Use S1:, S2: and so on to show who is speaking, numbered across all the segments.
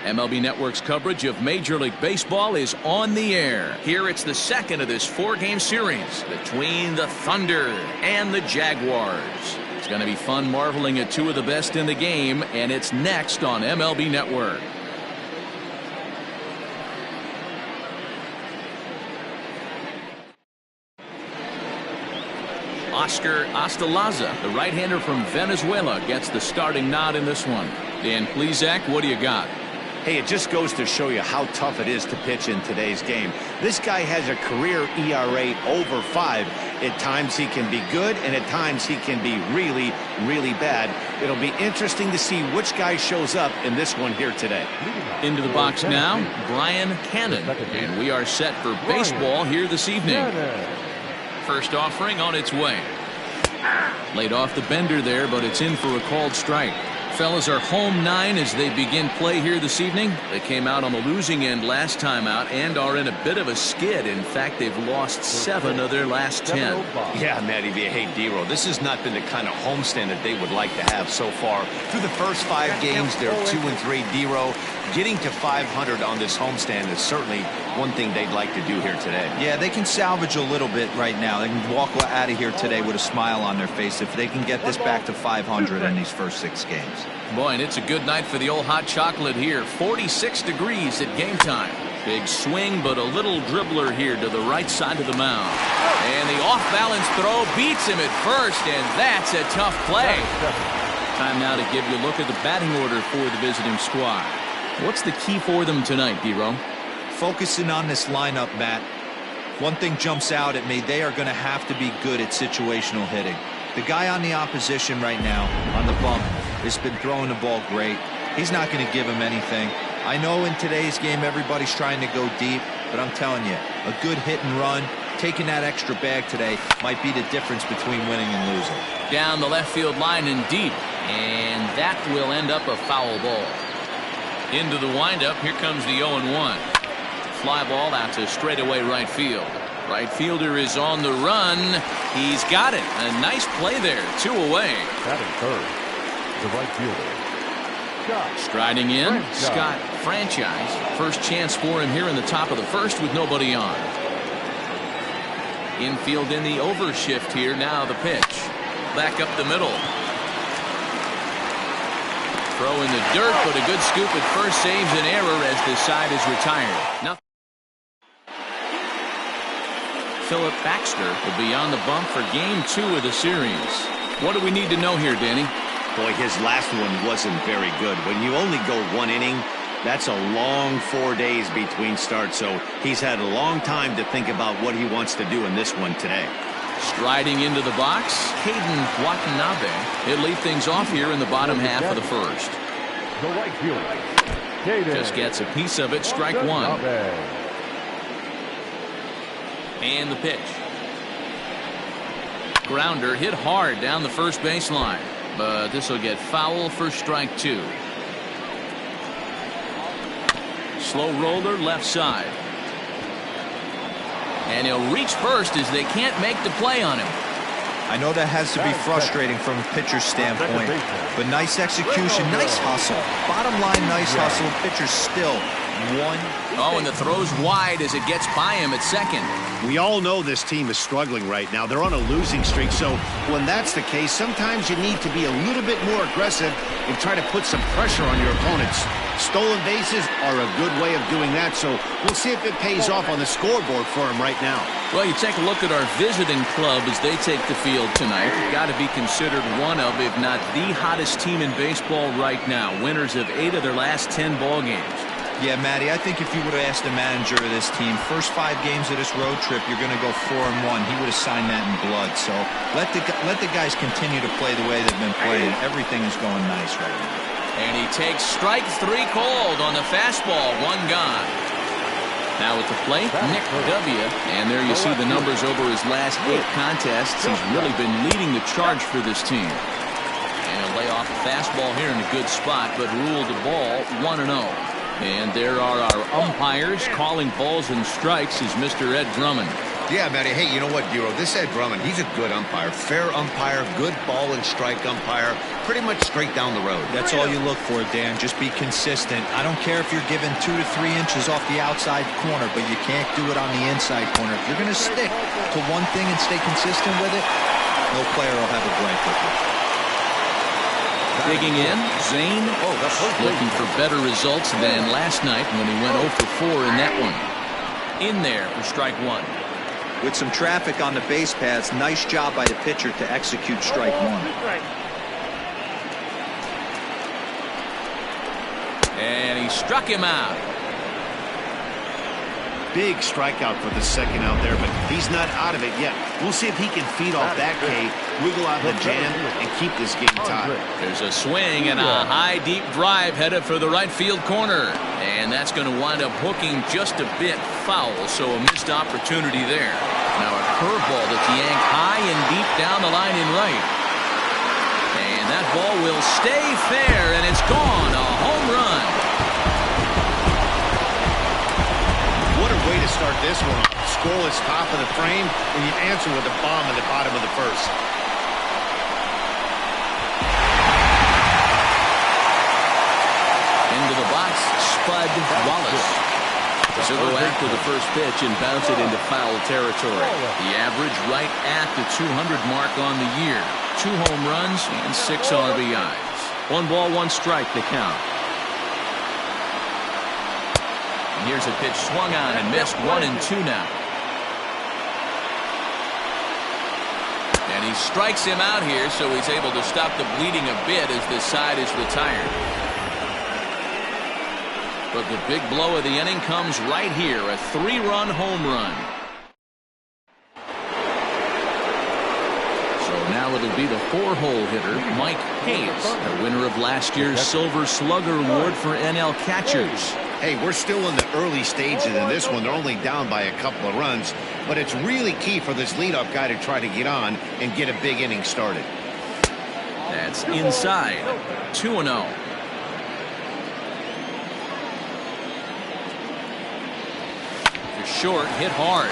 S1: MLB Network's coverage of Major League Baseball is on the air. Here it's the second of this four-game series between the Thunder and the Jaguars. It's going to be fun marveling at two of the best in the game, and it's next on MLB Network. Oscar Astalaza, the right-hander from Venezuela, gets the starting nod in this one. Dan Plesac, what do you got?
S2: Hey, it just goes to show you how tough it is to pitch in today's game. This guy has a career ERA over 5. At times he can be good, and at times he can be really, really bad. It'll be interesting to see which guy shows up in this one here today.
S1: Into the box now, Brian Cannon, and we are set for baseball here this evening. First offering on its way. Laid off the bender there, but it's in for a called strike. Fellas are home 9 as they begin play here this evening. They came out on the losing end last time out and are in a bit of a skid. In fact, they've lost 7 of their last 10.
S2: Yeah, Matty V. Hey, D-Roll, this has not been the kind of homestand that they would like to have so far. Through the first 5 games, they're 2-3. D-Roll, getting to 500 on this homestand is certainly one thing they'd like to do here today.
S3: Yeah, they can salvage a little bit right now. They can walk out of here today with a smile on their face if they can get this back to 500 in these first 6 games.
S1: Boy, and it's a good night for the old hot chocolate here. 46 degrees at game time. Big swing, but a little dribbler here to the right side of the mound. And the off-balance throw beats him at first, and that's a tough play. Time now to give you a look at the batting order for the visiting squad. What's the key for them tonight, D-Row?
S3: Focusing on this lineup, Matt. One thing jumps out at me. They are going to have to be good at situational hitting. The guy on the opposition right now on the bump has been throwing the ball great. He's not going to give him anything. I know in today's game everybody's trying to go deep, but I'm telling you, a good hit and run, taking that extra bag today might be the difference between winning and losing.
S1: Down the left field line and deep, and that will end up a foul ball. Into the windup, here comes the 0-1. Fly ball out to straightaway right field. Right fielder is on the run. He's got it. A nice play there. 2 away.
S4: Batting third, the right fielder.
S1: Striding in, Scott Franchise. First chance for him here in the top of the first with nobody on. Infield in the overshift here. Now the pitch. Back up the middle. Throw in the dirt, but a good scoop at first saves an error as this side is retired. Now Philip Baxter will be on the bump for game 2 of the series. What do we need to know here, Danny?
S2: Boy, his last one wasn't very good. When you only go 1 inning, that's a long 4 days between starts. So he's had a long time to think about what he wants to do in this one today.
S1: Striding into the box, Caden Watanabe. He'll lead things off here in the bottom half of the first.
S4: The right fielder.
S1: Just gets a piece of it, strike 1. And the pitch. Grounder hit hard down the first baseline, but this will get foul for strike 2. Slow roller left side. And he'll reach first as they can't make the play on him.
S3: I know that has to be frustrating from a pitcher's standpoint, but nice execution, nice hustle. Bottom line, nice hustle. Pitcher's still 1.
S1: Oh, and the throw's wide as it gets by him at second.
S2: We all know this team is struggling right now. They're on a losing streak, so when that's the case, sometimes you need to be a little bit more aggressive and try to put some pressure on your opponents. Stolen bases are a good way of doing that, so we'll see if it pays off on the scoreboard for him right now.
S1: Well, you take a look at our visiting club as they take the field tonight. Got to be considered one of, if not the hottest team in baseball right now. Winners of 8 of their last 10 ball games.
S3: Yeah, Matty, I think if you would have asked the manager of this team, first 5 games of this road trip, you're going to go 4-1. He would have signed that in blood. So let the guys continue to play the way they've been playing. Everything is going nice right now.
S1: And he takes strike 3 called on the fastball. 1 gone. Now at the plate, Nick W. And there you see the numbers over his last 8 contests. He's really been leading the charge for this team. And he'll lay off a fastball here in a good spot, but ruled the ball 1-0. And there are our umpires calling balls and strikes is Mr. Ed Drummond.
S2: Yeah, Matty. Hey, you know what, Dero? This Ed Drummond, he's a good umpire. Fair umpire, good ball and strike umpire. Pretty much straight down the road.
S3: That's all you look for, Dan. Just be consistent. I don't care if you're given 2 to 3 inches off the outside corner, but you can't do it on the inside corner. If you're going to stick to one thing and stay consistent with it, no player will have a blank with it.
S1: Digging in, Zane looking for better results than last night when he went 0 for 4 in that one. In there for strike 1.
S3: With some traffic on the base paths, nice job by the pitcher to execute strike 1.
S1: And he struck him out.
S2: Big strikeout for the second out there, but he's not out of it yet. We'll see if he can feed off that K, wiggle out the jam, and keep this game tied.
S1: There's a swing and a high, deep drive headed for the right field corner. And that's going to wind up hooking just a bit foul, so a missed opportunity there. Now a curveball that's yanked high and deep down the line in right. And that ball will stay fair, and it's gone. A home run.
S2: What a way to start this one off. Scoreless top of the frame, and you answer with a bomb in the bottom of the first.
S1: Into the box, Spud Wallace. So go after the first pitch and bounce it into foul territory. The average right at the 200 mark on the year. 2 home runs and 6 RBIs. 1 ball, 1 strike to count. And here's a pitch swung on and missed. 1-2 now. And he strikes him out here, so he's able to stop the bleeding a bit as this side is retired. But the big blow of the inning comes right here, a 3-run home run. So now it'll be the 4-hole hitter, Mike Hayes, the winner of last year's Silver Slugger Award for NL catchers.
S2: Hey, we're still in the early stages in this one. They're only down by a couple of runs, but it's really key for this leadoff guy to try to get on and get a big inning started.
S1: That's inside. 2-0. Short, hit hard.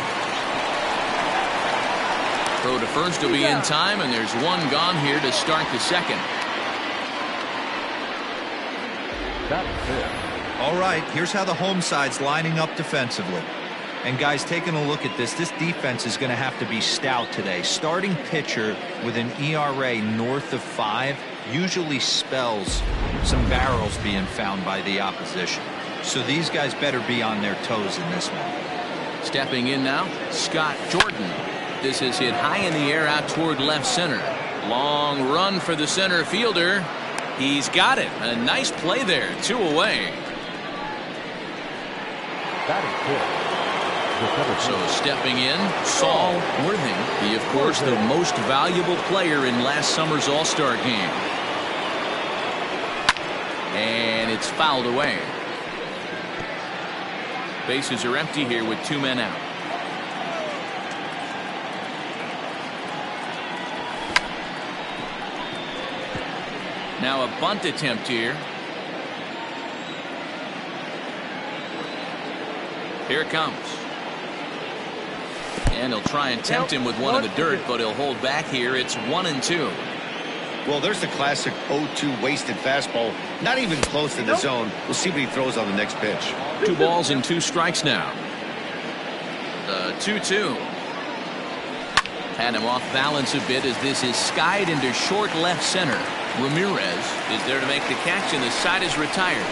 S1: Throw to first will be in time, and there's 1 gone here to start the second.
S3: All right, here's how the home side's lining up defensively. And guys, taking a look at this defense is going to have to be stout today. Starting pitcher with an ERA north of 5 usually spells some barrels being found by the opposition. So these guys better be on their toes in this one.
S1: Stepping in now, Scott Jordan. This is hit high in the air out toward left center. Long run for the center fielder. He's got it. A nice play there. 2 away. So stepping in, Saul Worthing. He, of course, the most valuable player in last summer's All-Star game. And it's fouled away. Bases are empty here with 2 men out. Now a bunt attempt here. Here it comes. And he'll try and tempt him with one in the dirt, but he'll hold back here. It's 1-2.
S2: Well, there's the classic 0-2 wasted fastball. Not even close to the zone. We'll see what he throws on the next pitch.
S1: 2 balls and 2 strikes now. The 2-2. Had him off balance a bit as this is skied into short left center. Ramirez is there to make the catch, and the side is retired.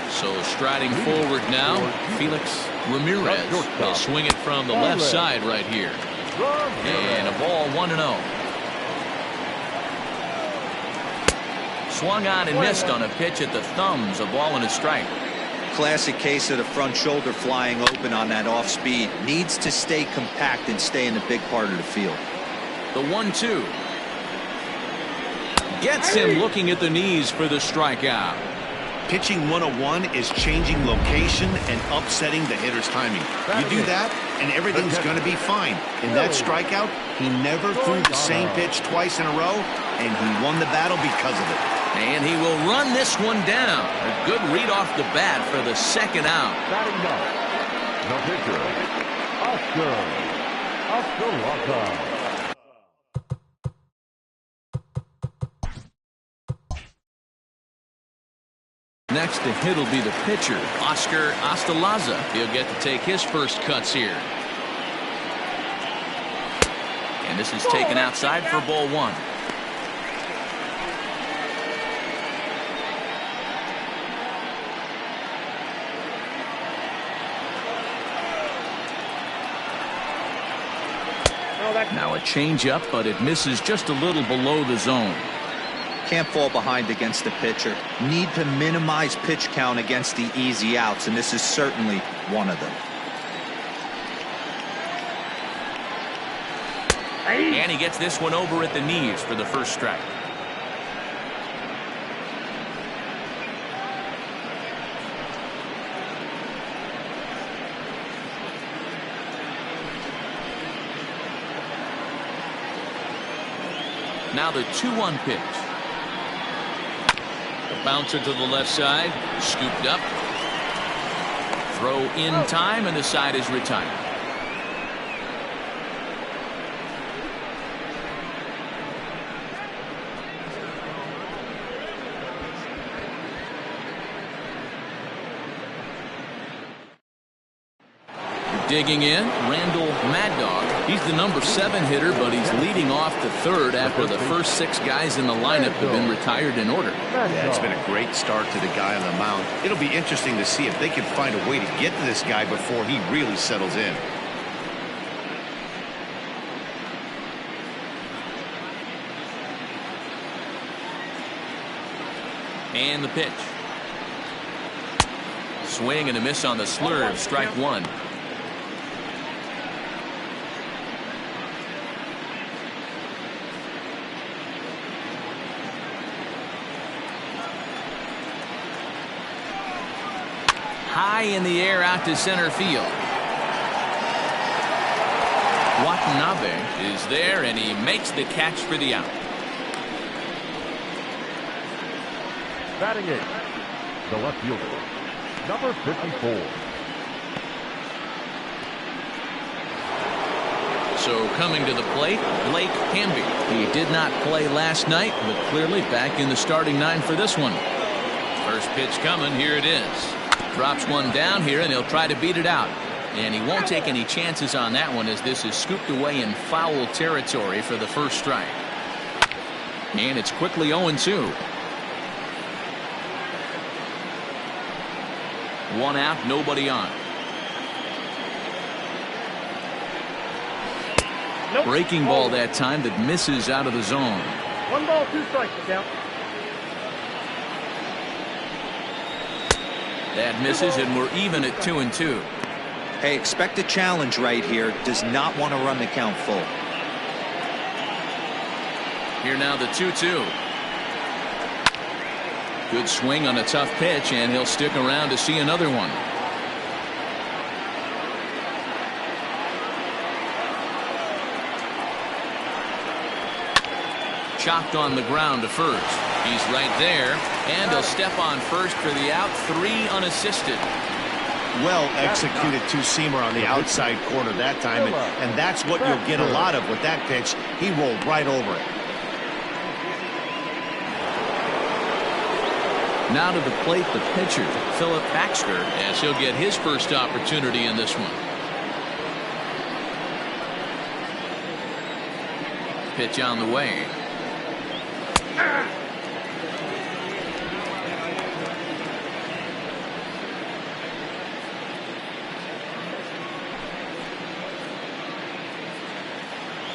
S1: So striding forward now, Felix Ramirez will swing it from the left side right here. And a ball 1-0. Swung on and missed on a pitch at the thumbs. A ball and a strike.
S3: Classic case of the front shoulder flying open on that off speed. Needs to stay compact and stay in the big part of the field.
S1: The 1-2. Gets him looking at the knees for the strikeout.
S2: Pitching 101 is changing location and upsetting the hitter's timing. You do that, and everything's going to be fine. In that strikeout, he never threw the same pitch twice in a row, and he won the battle because of it.
S1: And he will run this one down. A good read off the bat for the second out.
S4: Batting up, the pitcher, Oscar Locke.
S1: Next to hit will be the pitcher, Oscar Ostalaza. He'll get to take his first cuts here. And this is taken outside for ball one. Now a changeup, but it misses just a little below the zone.
S3: Can't fall behind against the pitcher. Need to minimize pitch count against the easy outs, and this is certainly one of them.
S1: And he gets this one over at the knees for the first strike. Now the 2-1 pitch. The bouncer to the left side, scooped up. Throw in time, and the side is retired. Digging in, Randall Mad Dog. He's the number 7 hitter, but he's leading off to third after the first 6 guys in the lineup have been retired in order.
S2: Yeah, it's been a great start to the guy on the mound. It'll be interesting to see if they can find a way to get to this guy before he really settles in.
S1: And the pitch. Swing and a miss on the slurve, strike one. High in the air out to center field. Watanabe is there, and he makes the catch for the out.
S4: Batting it, the left fielder, number 54.
S1: So coming to the plate, Blake Hamby. He did not play last night, but clearly back in the starting 9 for this one. First pitch coming, here it is. Drops one down here, and he'll try to beat it out. And he won't take any chances on that one, as this is scooped away in foul territory for the first strike. And it's quickly 0-2. 1 out, nobody on.
S5: Nope.
S1: Breaking ball that time that misses out of the zone.
S5: 1 ball, 2 strikes, count.
S1: That misses, and we're even at 2-2.
S3: Hey, expect a challenge right here. Does not want to run the count full.
S1: Here now the 2-2. Good swing on a tough pitch, and he'll stick around to see another one. Chopped on the ground to first. He's right there, and he'll step on first for the out. 3 unassisted.
S2: Well executed two-seamer on the outside corner that time, and that's what you'll get a lot of with that pitch. He rolled right over it.
S1: Now to the plate, the pitcher, Philip Baxter, as he'll get his first opportunity in this one. Pitch on the way.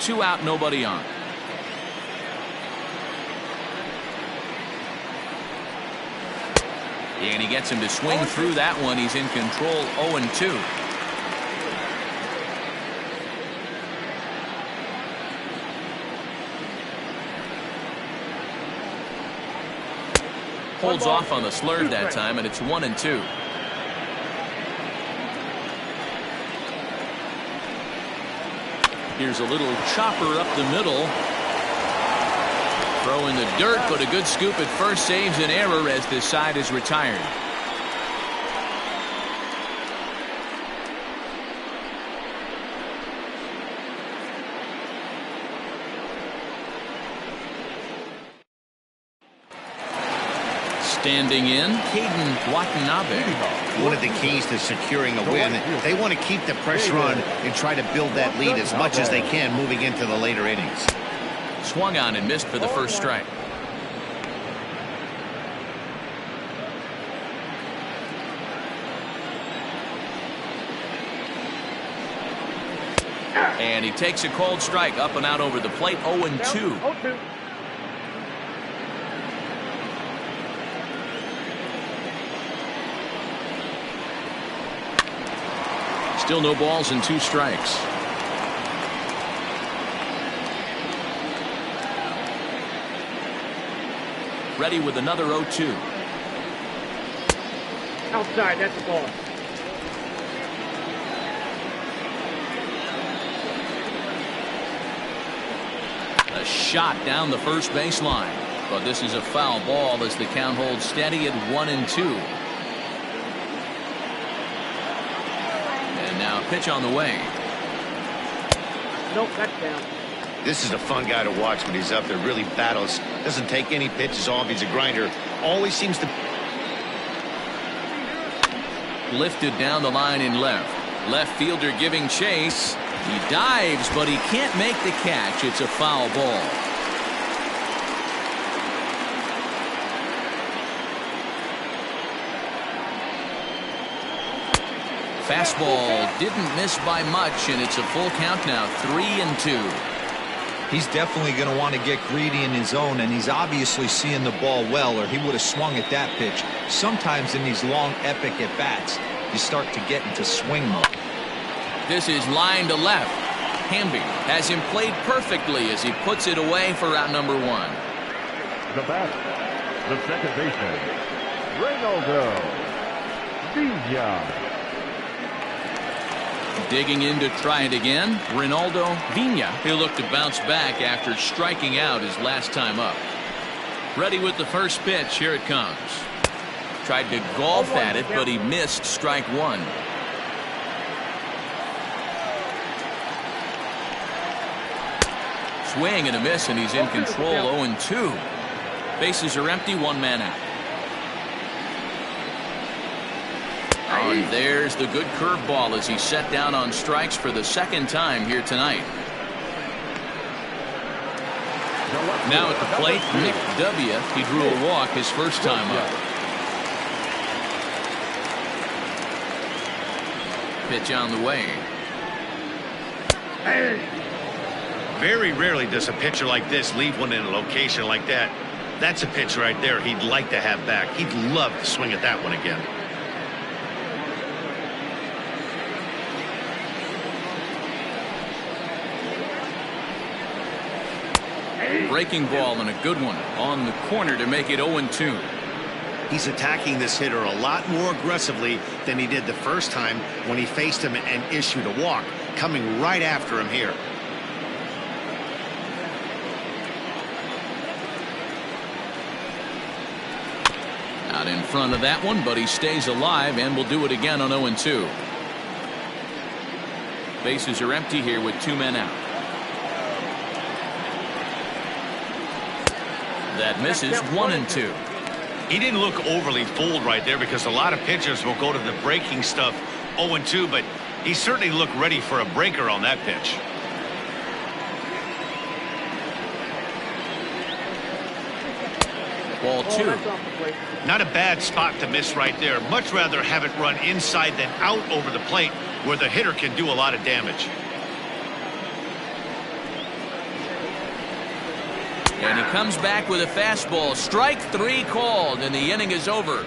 S1: Two out, nobody on. And he gets him to swing through that one. He's in control. 0-2. Holds off on the slurve that time, and it's 1-2. Here's a little chopper up the middle. Throw in the dirt, but a good scoop at first saves an error as this side is retired. Standing in, Caden Watanabe.
S2: One of the keys to securing a win, they want to keep the pressure on and try to build that lead as much as they can moving into the later innings.
S1: Swung on and missed for the first strike. And he takes a cold strike up and out over the plate. 0-2.
S5: 0-2.
S1: Still no balls and 2 strikes. Ready with another 0-2.
S5: Outside, that's the ball.
S1: A shot down the first baseline. But this is a foul ball as the count holds steady at 1-2. Now pitch on the way.
S5: Nope, that's down.
S2: This is a fun guy to watch when he's up there. Really battles. Doesn't take any pitches off. He's a grinder. Always seems to...
S1: Lifted down the line in left. Left fielder giving chase. He dives, but he can't make the catch. It's a foul ball. Fastball didn't miss by much, and it's a full count now, 3-2.
S3: He's definitely going to want to get greedy in his zone, and he's obviously seeing the ball well, or he would have swung at that pitch. Sometimes in these long, epic at-bats, you start to get into swing mode.
S1: This is line to left. Hamby has him played perfectly as he puts it away for out number 1.
S4: The bat, the second baseman, Reynaldo Villa.
S1: Digging in to try it again, Reynaldo Villa. He'll look to bounce back after striking out his last time up. Ready with the first pitch. Here it comes. Tried to golf at it, but he missed strike 1. Swing and a miss, and he's in control. 0-2. Bases are empty, 1 man out. And there's the good curveball as he's set down on strikes for the second time here tonight. Now at the plate, Nick W. He drew a walk his first time up. Pitch on the way.
S2: Very rarely does a pitcher like this leave one in a location like that. That's a pitch right there he'd like to have back. He'd love to swing at that one again.
S1: Breaking ball and a good one on the corner to make it 0-2.
S2: He's attacking this hitter a lot more aggressively than he did the first time when he faced him and issued a walk. Coming right after him here.
S1: Out in front of that one, but he stays alive and will do it again on 0-2. Bases are empty here with 2 men out. That misses. 1-2.
S2: He didn't look overly fooled right there because a lot of pitchers will go to the breaking stuff 0-2, but he certainly looked ready for a breaker on that pitch.
S1: Ball 2.
S2: Not a bad spot to miss right there. Much rather have it run inside than out over the plate where the hitter can do a lot of damage.
S1: And he comes back with a fastball. Strike 3 called, and the inning is over.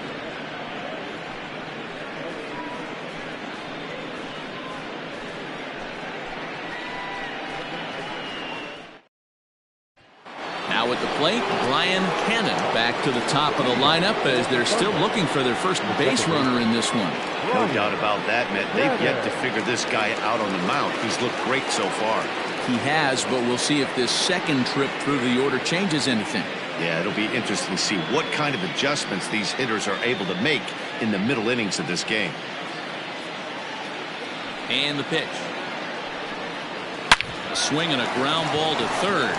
S1: Now Now at the plate, Brian Cannon back to the top of the lineup as they're still looking for their first base runner in this one.
S2: No doubt about that, Matt. They've yet to figure this guy out on the mound. He's looked great so far.
S1: He has, but we'll see if this second trip through the order changes anything.
S2: Yeah, it'll be interesting to see what kind of adjustments these hitters are able to make in the middle innings of this game.
S1: And the pitch. A swing and a ground ball to third.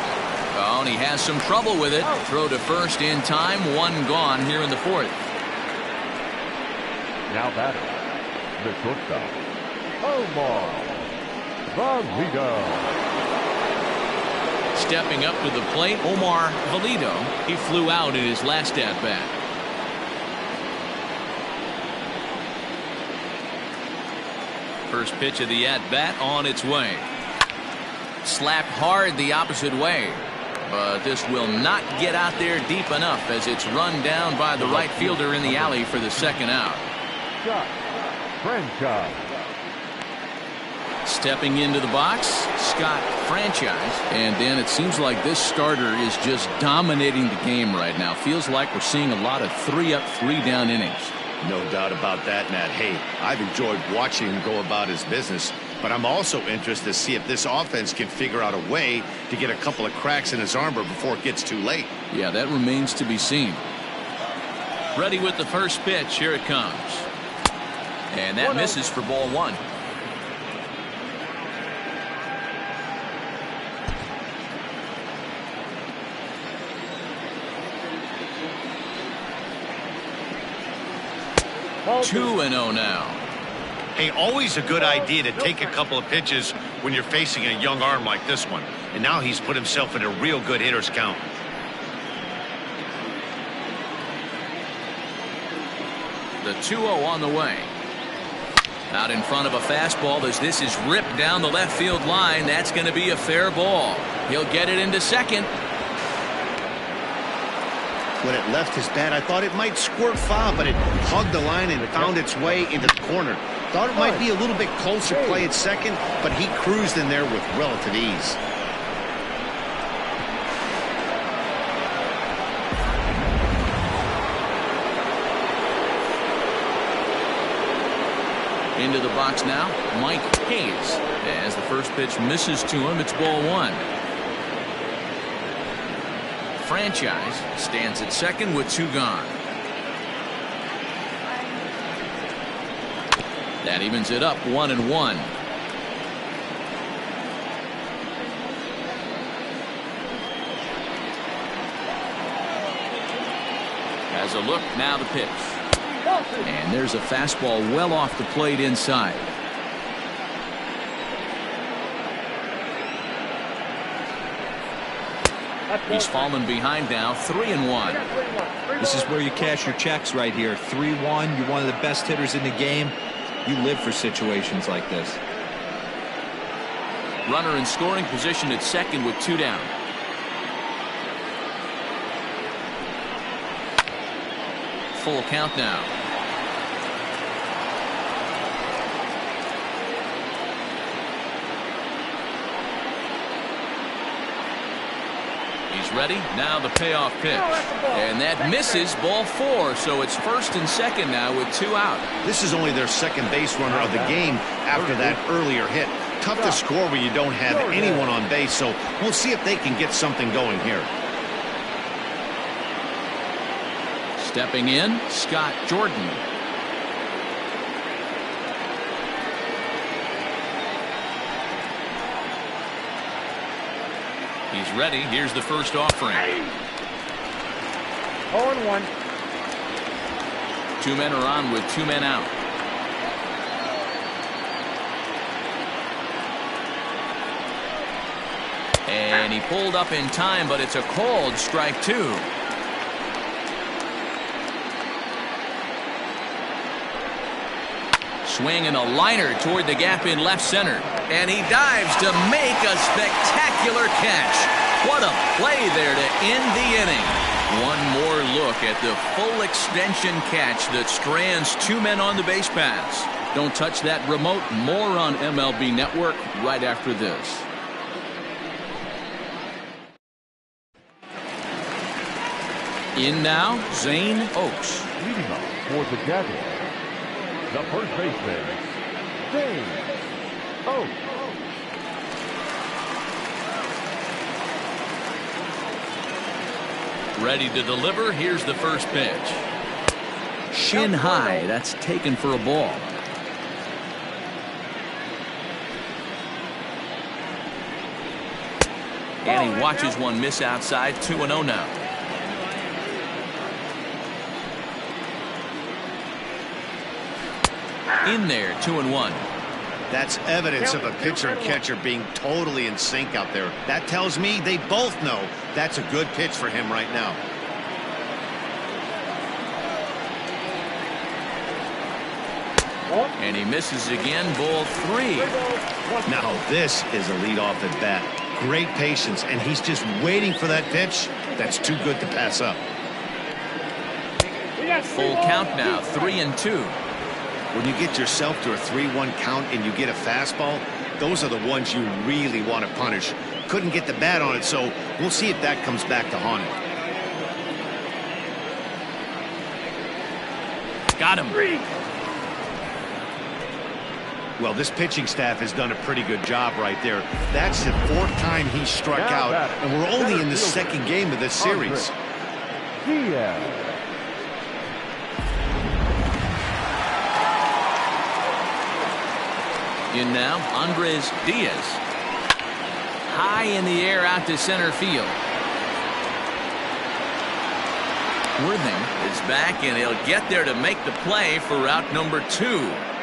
S1: Oh, and he has some trouble with it. Throw to first in time. One gone here in the fourth.
S4: Now batting, the shortstop, Omar Valido.
S1: Stepping up to the plate, Omar Valido. He flew out in his last at-bat. First pitch of the at-bat on its way. Slapped hard the opposite way. But this will not get out there deep enough as it's run down by the right fielder in the alley for the second out.
S4: Scott Franchise.
S1: Stepping into the box, Scott Franchise. And then it seems like this starter is just dominating the game right now. Feels like we're seeing a lot of 3-up, 3-down innings.
S2: No doubt about that, Matt. Hey, I've enjoyed watching him go about his business, but I'm also interested to see if this offense can figure out a way to get a couple of cracks in his armor before it gets too late.
S1: Yeah, that remains to be seen. Ready with the first pitch. Here it comes. And that misses for ball one.
S5: Ball
S1: 2-0 now.
S2: Hey, always a good idea to take a couple of pitches when you're facing a young arm like this one. And now he's put himself in a real good hitter's count.
S1: The 2-0 on the way. Out in front of a fastball as this is ripped down the left field line. That's going to be a fair ball. He'll get it into second.
S2: When it left his bat, I thought it might squirt foul, but it hugged the line and found its way into the corner. Thought it might be a little bit closer play at second, but he cruised in there with relative ease.
S1: Into the box now, Mike Hayes. As the first pitch misses to him, it's ball one. Franchise stands at second with 2 gone. That evens it up 1-1. Has a look, now the pitch. And there's a fastball well off the plate inside. He's fallen behind now, 3-1.
S3: This is where you cash your checks right here. 3-1. You're one of the best hitters in the game. You live for situations like this.
S1: Runner in scoring position at second with 2 down. Full count now. He's ready. Now the payoff pitch. And that misses, ball 4. So it's first and second now with 2 out.
S2: This is only their second base runner of the game after that earlier hit. Tough to score when you don't have anyone on base, so we'll see if they can get something going here.
S1: Stepping in, Scott Jordan. He's ready. Here's the first offering.
S5: 0-1.
S1: 2 men are on with 2 men out. And he pulled up in time, but it's a called strike 2. Swing and a liner toward the gap in left center. And he dives to make a spectacular catch. What a play there to end the inning. One more look at the full extension catch that strands 2 men on the base paths. Don't touch that remote. More on MLB Network right after this. In now, Zane Oaks.
S4: Leading off for the Jaguars, the first baseman, Zane Oaks.
S1: Ready to deliver. Here's the first pitch. Shin high. That's taken for a ball. And he watches one miss outside. 2-0 now. In there, 2-1.
S2: That's evidence of a pitcher and catcher being totally in sync out there. That tells me they both know that's a good pitch for him right now.
S1: And he misses again. Ball 3.
S2: Now this is a leadoff at bat. Great patience, and he's just waiting for that pitch. That's too good to pass up.
S1: Full count now, 3-2.
S2: When you get yourself to a 3-1 count and you get a fastball, those are the ones you really want to punish. Couldn't get the bat on it, so we'll see if that comes back to haunt him.
S1: Got him.
S2: Well, this pitching staff has done a pretty good job right there. That's the 4th time he struck out, and we're only in the 2nd game of this series.
S4: Diaz.
S1: In now, Andres Diaz. High in the air out to center field. Worthing is back, and he'll get there to make the play for route number 2.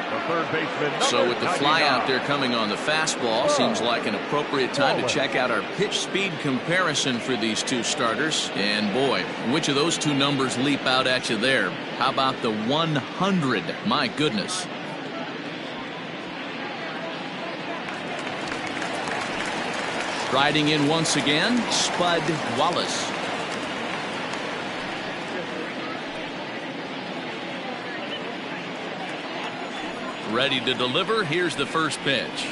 S4: The third baseman,
S1: So with the fly
S4: 99.
S1: out there coming on the fastball, seems like an appropriate time to check out our pitch speed comparison for these two starters. And boy, which of those two numbers leap out at you there? How about the 100? My goodness. Riding in once again, Spud Wallace. Ready to deliver. Here's the first pitch.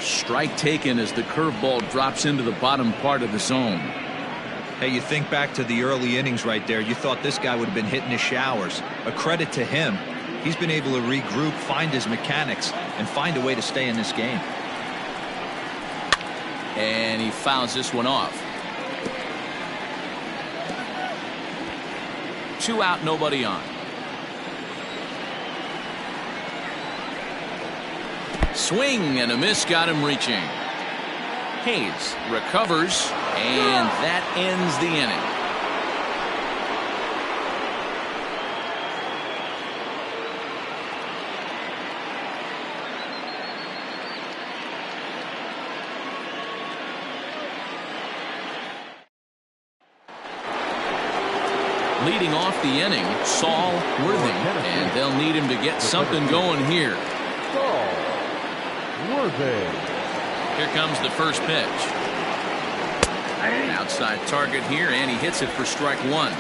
S1: Strike taken as the curveball drops into the bottom part of the zone.
S3: Hey, you think back to the early innings right there. You thought this guy would have been hitting his showers. A credit to him. He's been able to regroup, find his mechanics, and find a way to stay in this game.
S1: And he fouls this one off. 2 out, nobody on. Swing and a miss got him reaching. Hayes recovers, and that ends the inning. Leading off the inning, Saul Worthing, and they'll need him to get something going here.
S4: Saul Worthing.
S1: Here comes the first pitch. Outside target here, and he hits it for strike 1.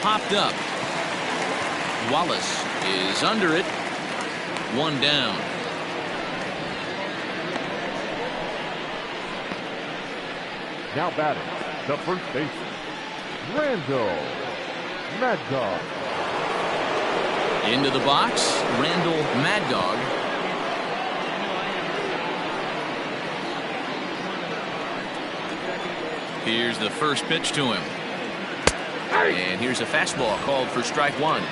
S1: Popped up. Wallace is under it. 1 down.
S4: Now batting, the first baseman, Randall Mad Dog.
S1: Into the box, Randall Mad Dog. Here's the first pitch to him. And here's a fastball called for strike 1.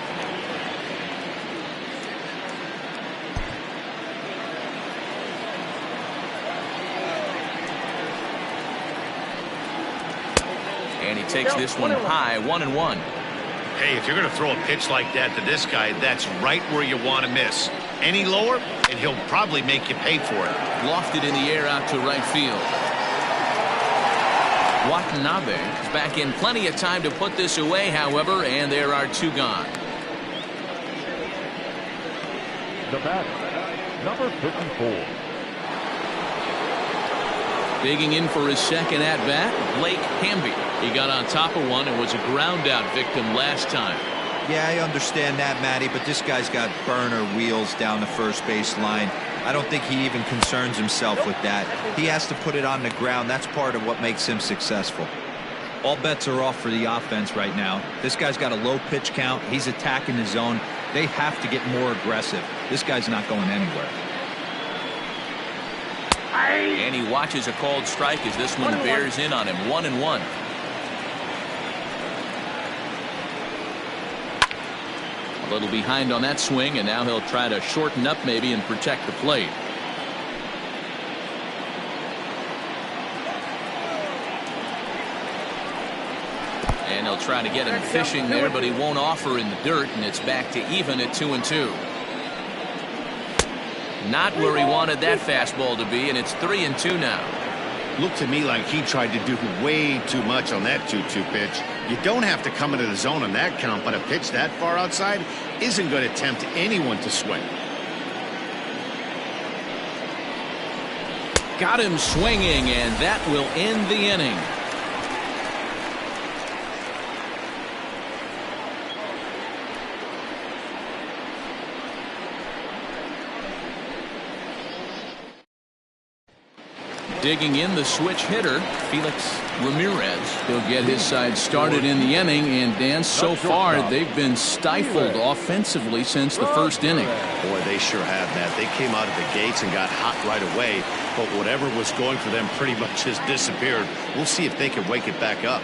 S1: And he takes this one high, 1-1.
S2: Hey, if you're going to throw a pitch like that to this guy, that's right where you want to miss. Any lower, and he'll probably make you pay for it.
S1: Lofted in the air out to right field. Watanabe is back in plenty of time to put this away, however, and there are 2 gone.
S4: The batter, number 54.
S1: Digging in for his second at-bat, Blake Hamby. He got on top of one and was a ground-out victim last time.
S3: Yeah, I understand that, Matty, but this guy's got burner wheels down the first base line. I don't think he even concerns himself with that. He has to put it on the ground. That's part of what makes him successful. All bets are off for the offense right now. This guy's got a low pitch count. He's attacking the zone. They have to get more aggressive. This guy's not going anywhere.
S1: And he watches a called strike as this one bears in on him. 1-1. A little behind on that swing, and now he'll try to shorten up maybe and protect the plate. And he'll try to get him fishing there, but he won't offer in the dirt, and it's back to even at 2-2. Not where he wanted that fastball to be, and it's 3-2 now.
S2: Looked to me like he tried to do way too much on that 2-2 pitch. You don't have to come into the zone on that count, but a pitch that far outside isn't going to tempt anyone to swing.
S1: Got him swinging, and that will end the inning. Digging in the switch hitter, Felix Ramirez. He'll get his side started in the inning, and Dan, so far they've been stifled offensively since the first inning.
S2: Boy, they sure have, Matt. They came out of the gates and got hot right away, but whatever was going for them pretty much has disappeared. We'll see if they can wake it back up.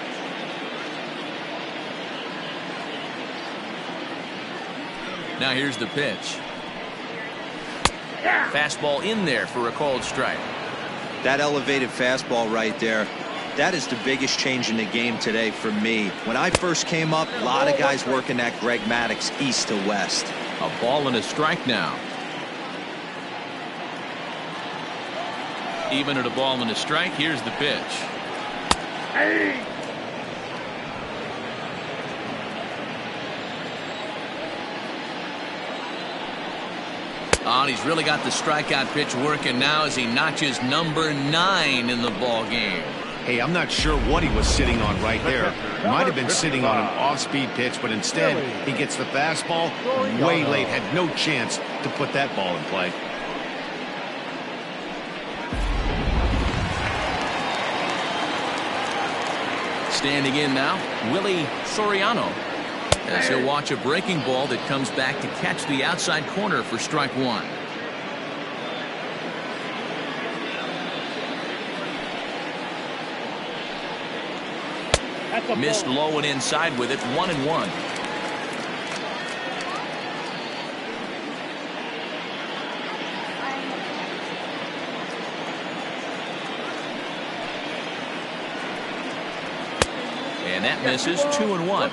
S1: Now here's the pitch. Fastball in there for a called strike.
S3: That elevated fastball right there, that is the biggest change in the game today for me. When I first came up, a lot of guys working that Greg Maddux east to west.
S1: A ball and a strike now. Even at a ball and a strike, here's the pitch. Oh, and he's really got the strikeout pitch working now as he notches number 9 in the ball game.
S2: Hey, I'm not sure what he was sitting on right there. Might have been sitting on an off-speed pitch, but instead he gets the fastball way late. Had no chance to put that ball in play.
S1: Standing in now, Willie Soriano, as he'll watch a breaking ball that comes back to catch the outside corner for strike 1. Missed low and inside with it. 1-1. And that misses. 2-1.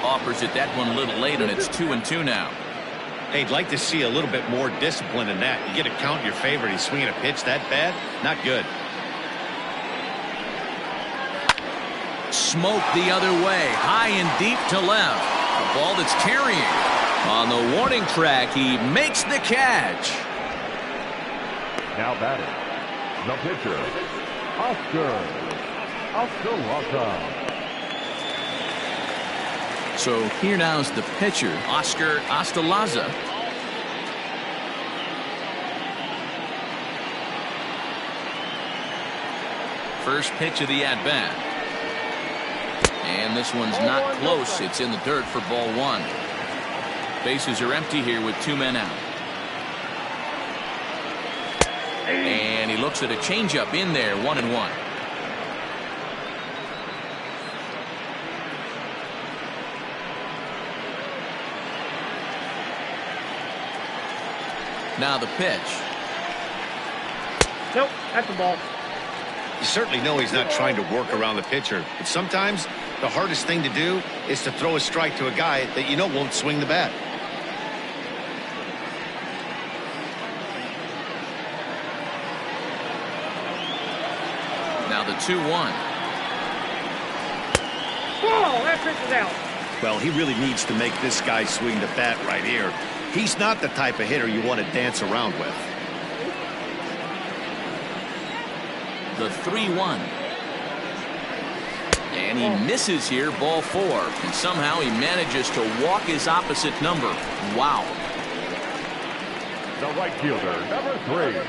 S1: Offers it that one a little late, and it's 2-2 now.
S2: Hey, I'd like to see a little bit more discipline in that. You get a count in your favor, and he's swinging a pitch that bad? Not good.
S1: Smoke the other way, high and deep to left. A ball that's carrying. On the warning track, he makes the catch.
S4: Now batting, the pitcher, Oscar Lata.
S1: So here now is the pitcher, Oscar Ostalaza. First pitch of the at-bat. And this one's not close. It's in the dirt for ball 1. Bases are empty here with 2 men out. And he looks at a changeup in there. 1-1. Now the pitch.
S5: Nope, that's a ball.
S2: You certainly know he's not trying to work around the pitcher, but sometimes the hardest thing to do is to throw a strike to a guy that you know won't swing the bat.
S1: Now the 2-1.
S5: Whoa, that pitch is out.
S2: Well, he really needs to make this guy swing the bat right here. He's not the type of hitter you want to dance around with.
S1: The 3-1. And he misses here, ball 4. And somehow he manages to walk his opposite number. Wow.
S4: The right fielder, number 3,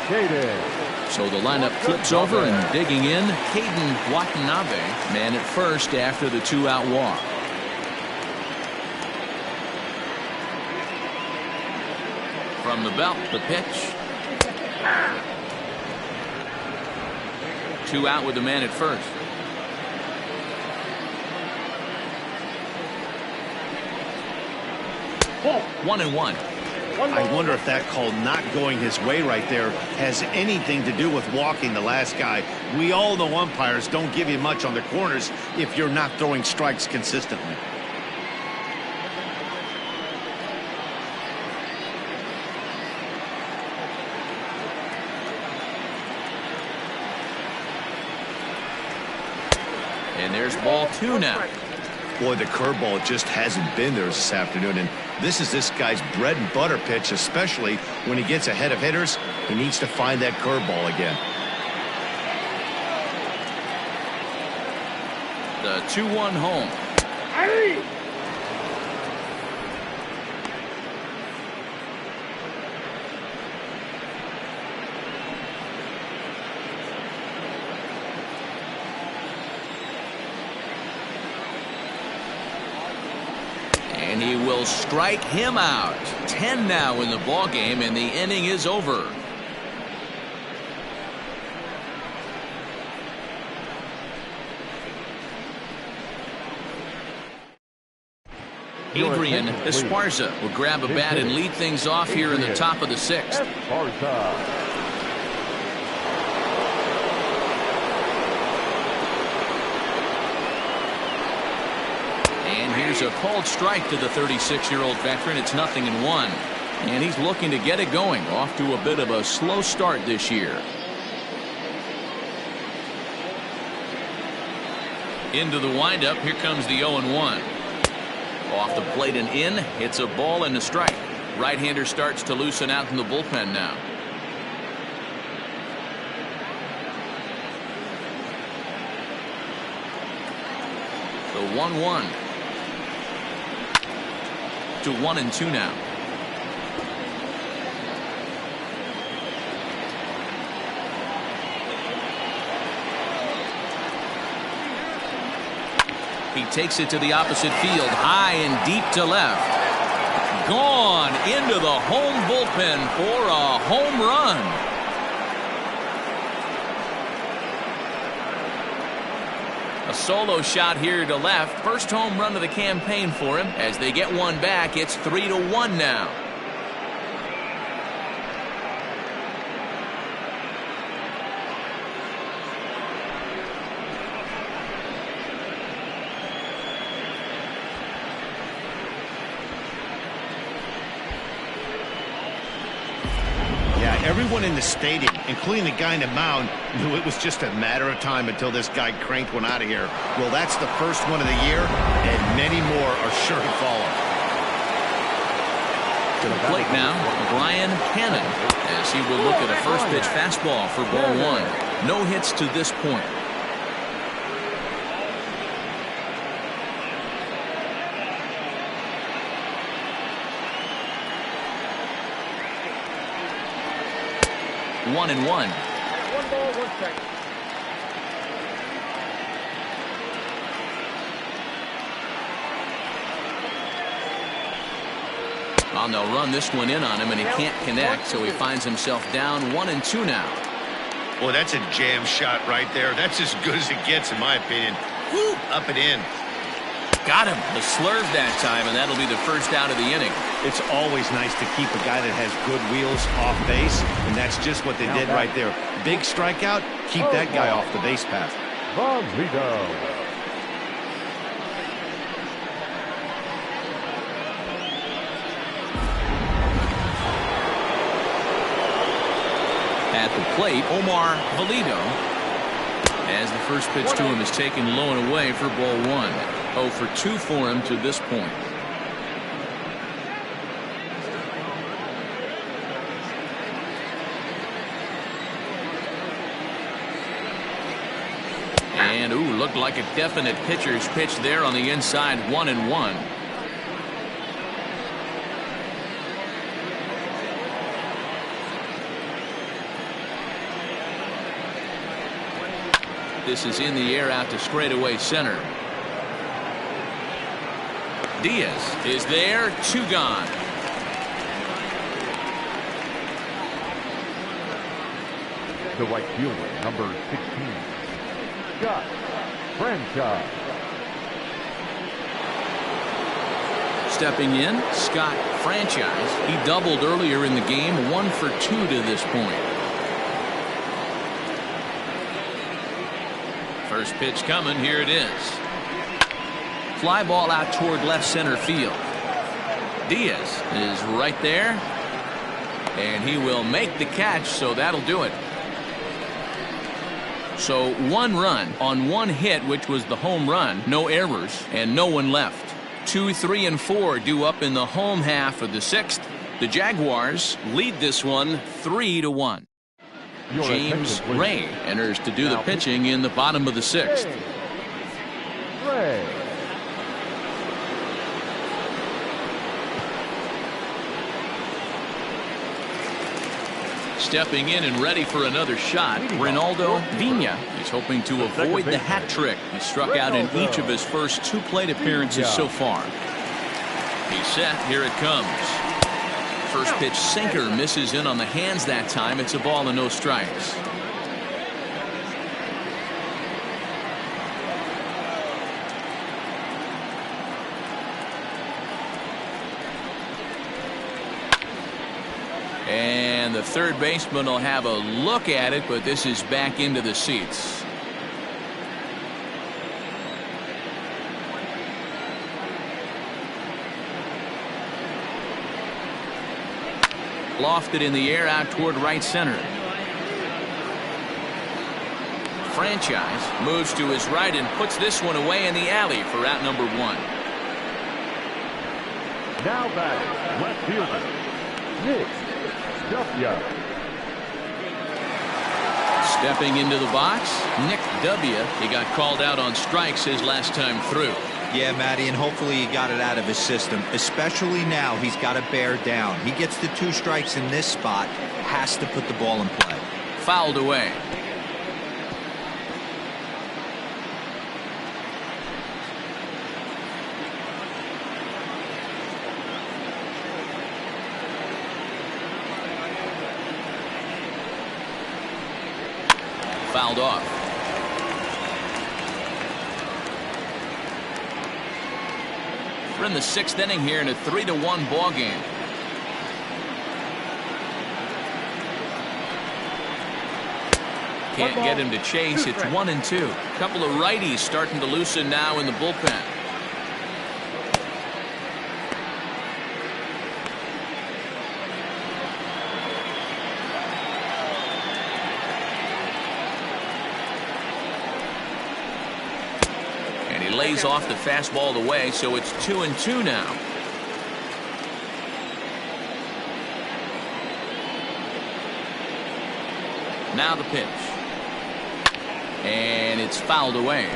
S4: Caden.
S1: So the lineup flips over, and digging in, Caden Watanabe, man at first after the 2-out walk. From the belt, the pitch. 2 out with the man at first.
S5: Ball.
S1: 1-1.
S2: I wonder if that call not going his way right there has anything to do with walking the last guy. We all know umpires don't give you much on the corners if you're not throwing strikes consistently.
S1: And there's ball 2 now.
S2: Boy, the curveball just hasn't been there this afternoon, and this is this guy's bread and butter pitch, especially when he gets ahead of hitters. He needs to find that curveball again.
S1: The 2-1 home.
S5: Hey!
S1: And he will strike him out. 10 now in the ball game, and the inning is over. Adrian Esparza will grab a bat and lead things off here in the top of the 6th.
S4: Esparza.
S1: And here's a called strike to the 36-year-old veteran. It's 0-1. And he's looking to get it going. Off to a bit of a slow start this year. Into the windup. Here comes the 0-1. Off the plate and in. Hits a ball and a strike. Right-hander starts to loosen out in the bullpen now. The 1-1. To 1-2 now. He takes it to the opposite field, high and deep to left. Gone into the home bullpen for a home run. A solo shot here to left. First home run of the campaign for him. As they get one back, it's 3-1 now.
S2: Everyone in the stadium, including the guy in the mound, knew it was just a matter of time until this guy cranked one out of here. Well, that's the first one of the year, and many more are sure to follow.
S1: To the plate now, Brian Cannon, as he will look at a first pitch fastball for ball 1. No hits to this point. One and one.
S5: 1 ball, 1 strike.
S1: Well, they'll run this one in on him, and he can't connect, so he finds himself down 1-2 now.
S2: Boy, that's a jam shot right there. That's as good as it gets, in my opinion. Woo, up and in.
S1: Got him. The slurve that time, and that'll be the first out of the inning.
S2: It's always nice to keep a guy that has good wheels off base, and that's just what they did right there. Big strikeout, keep that guy off the base path.
S4: Vomito.
S1: At the plate, Omar Valido, as the first pitch to him is taken low and away for ball 1. 0 for 2 for him to this point. And, ooh, looked like a definite pitcher's pitch there on the inside, 1-1. This is in the air out to straightaway center. Diaz is there, 2 gone.
S4: The right fielder, number 16, Scott Franchise.
S1: Stepping in, Scott Franchise. He doubled earlier in the game, 1 for 2 to this point. First pitch coming, here it is. Fly ball out toward left center field. Diaz is right there, and he will make the catch, so that'll do it. So 1 run on 1 hit, which was the home run, no errors, and no one left. 2, 3, and 4 due up in the home half of the 6th. The Jaguars lead this one 3-1. James Ray enters to do the pitching in the bottom of the 6th.
S4: Ray.
S1: Stepping in and ready for another shot, Ronaldo Vina is hoping to avoid the hat trick. He struck out in each of his first 2 plate appearances so far. He's set. Here it comes. First pitch sinker misses in on the hands that time. It's a ball and no strikes. And the third baseman will have a look at it, but this is back into the seats. Lofted in the air out toward right center. Franchise moves to his right and puts this one away in the alley for out number 1.
S4: Now batting, left fielder, Nick W.
S1: Stepping into the box, Nick W. He got called out on strikes his last time through.
S3: Yeah, Matty, and hopefully he got it out of his system. Especially now, he's got to bear down. He gets the 2 strikes in this spot, has to put the ball in play.
S1: Fouled away. Fouled off. We're in the 6th inning here in a 3-1 ball game. Can't get him to chase. It's 1-2. A couple of righties starting to loosen now in the bullpen. Lays off the fastball away, so it's 2-2 now. Now the pitch. And it's fouled away.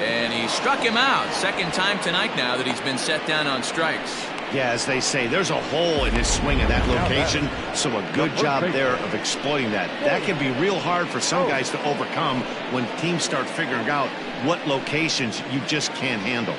S1: And he struck him out. Second time tonight now that he's been set down on strikes.
S2: Yeah, as they say, there's a hole in his swing in that location, so a good job there of exploiting that. That can be real hard for some guys to overcome when teams start figuring out what locations you just can't handle.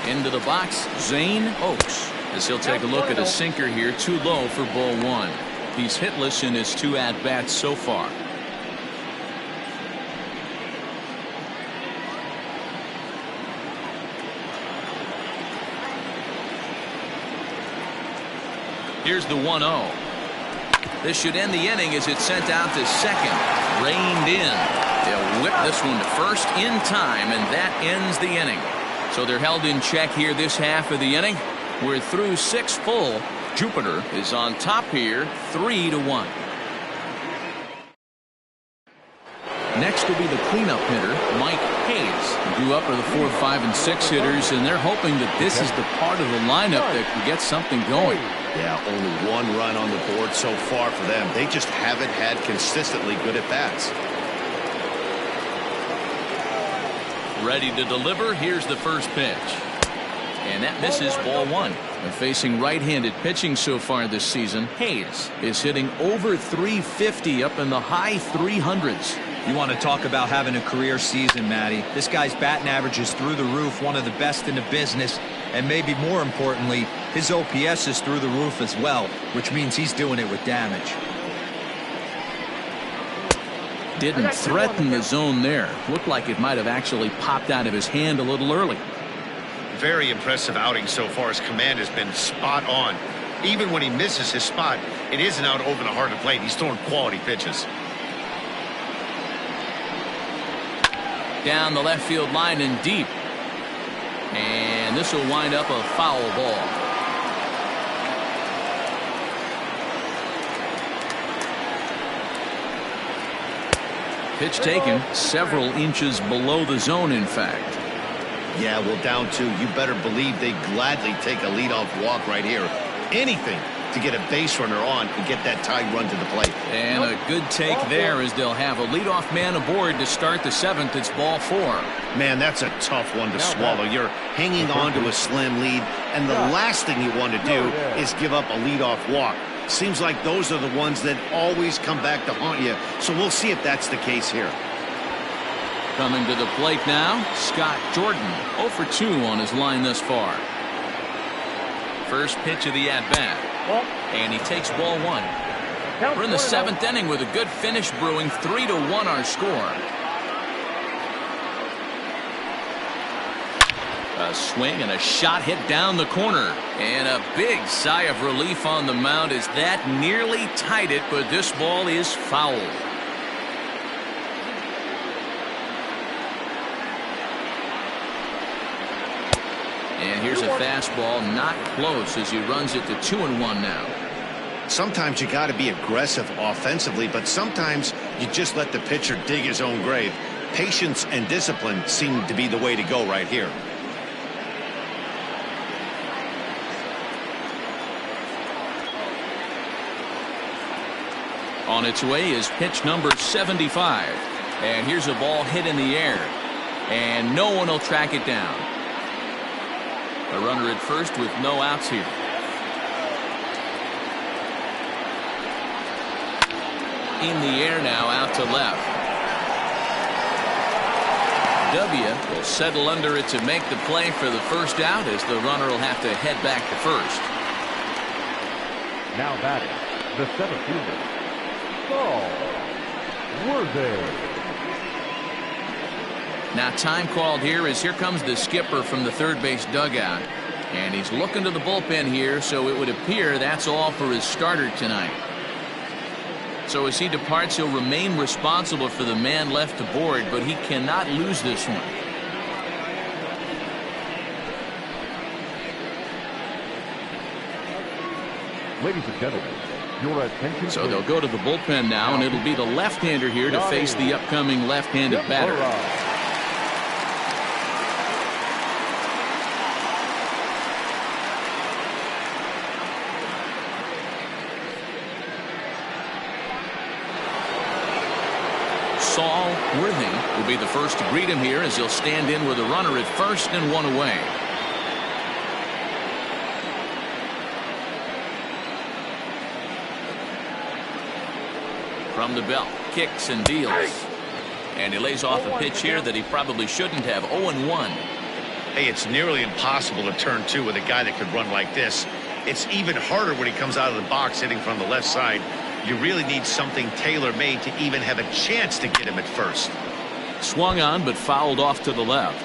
S1: Into the box, Zane Oaks, as he'll take a look at a sinker here, too low for ball 1. He's hitless in his 2 at-bats so far. Here's the 1-0. This should end the inning as it's sent out to second. Reined in. They'll whip this one to first in time, and that ends the inning. So they're held in check here this half of the inning. We're through 6 full, Jupiter is on top here, 3-1. Next will be the cleanup hitter, Mike Hayes. Due up are the 4, 5, and 6 hitters, and they're hoping that this is the part of the lineup that can get something going.
S2: Yeah, only 1 run on the board so far for them. They just haven't had consistently good at-bats.
S1: Ready to deliver. Here's the first pitch. And that misses, ball 1. And facing right-handed pitching so far this season, Hayes is hitting over 350 up in the high 300s.
S3: You want to talk about having a career season, Matty. This guy's batting average is through the roof, one of the best in the business, and maybe more importantly, his OPS is through the roof as well, which means he's doing it with damage.
S1: Didn't threaten the zone there. Looked like it might have actually popped out of his hand a little early.
S2: Very impressive outing so far. His command has been spot on. Even when he misses his spot, it isn't out over the heart of the plate. He's throwing quality pitches.
S1: Down the left field line and deep. And this will wind up a foul ball. Pitch taken several inches below the zone, in fact.
S2: Yeah, well, down 2, you better believe they gladly take a leadoff walk right here. Anything to get a base runner on and get that tie run to the plate.
S1: And a good take there as they'll have a leadoff man aboard to start the 7th. It's ball 4.
S2: Man, that's a tough one to swallow. You're hanging on to a slim lead, and the last thing you want to do is give up a leadoff walk. Seems like those are the ones that always come back to haunt you, so we'll see if that's the case here.
S1: Coming to the plate now, Scott Jordan, 0 for 2 on his line thus far. First pitch of the at-bat, and he takes ball 1. We're in the 7th inning with a good finish brewing, 3-1 our score. A swing and a shot hit down the corner, and a big sigh of relief on the mound as that nearly tied it, but this ball is foul. And here's a fastball, not close, as he runs it to 2-1 now.
S2: Sometimes you got to be aggressive offensively, but sometimes you just let the pitcher dig his own grave. Patience and discipline seem to be the way to go right here.
S1: On its way is pitch number 75. And here's a ball hit in the air. And no one will track it down. A runner at first with no outs here. In the air now, out to left. W will settle under it to make the play for the first out, as the runner will have to head back to first.
S4: Now batting, the 7th fielder, Saul Worthy.
S1: Now time called here, as here comes the skipper from the third base dugout. And he's looking to the bullpen here, so it would appear that's all for his starter tonight. So as he departs, he'll remain responsible for the man left aboard, but he cannot lose this one.
S4: Ladies and gentlemen, your attention.
S1: So they'll go to the bullpen now, and it'll be the left-hander here to face the upcoming left-handed batter. Saul Worthy will be the first to greet him here, as he'll stand in with a runner at first and 1 away. From the belt, kicks and deals. And he lays off a pitch here that he probably shouldn't have. 0-1.
S2: Hey, it's nearly impossible to turn 2 with a guy that could run like this. It's even harder when he comes out of the box hitting from the left side. You really need something tailor-made to even have a chance to get him at first.
S1: Swung on, but fouled off to the left.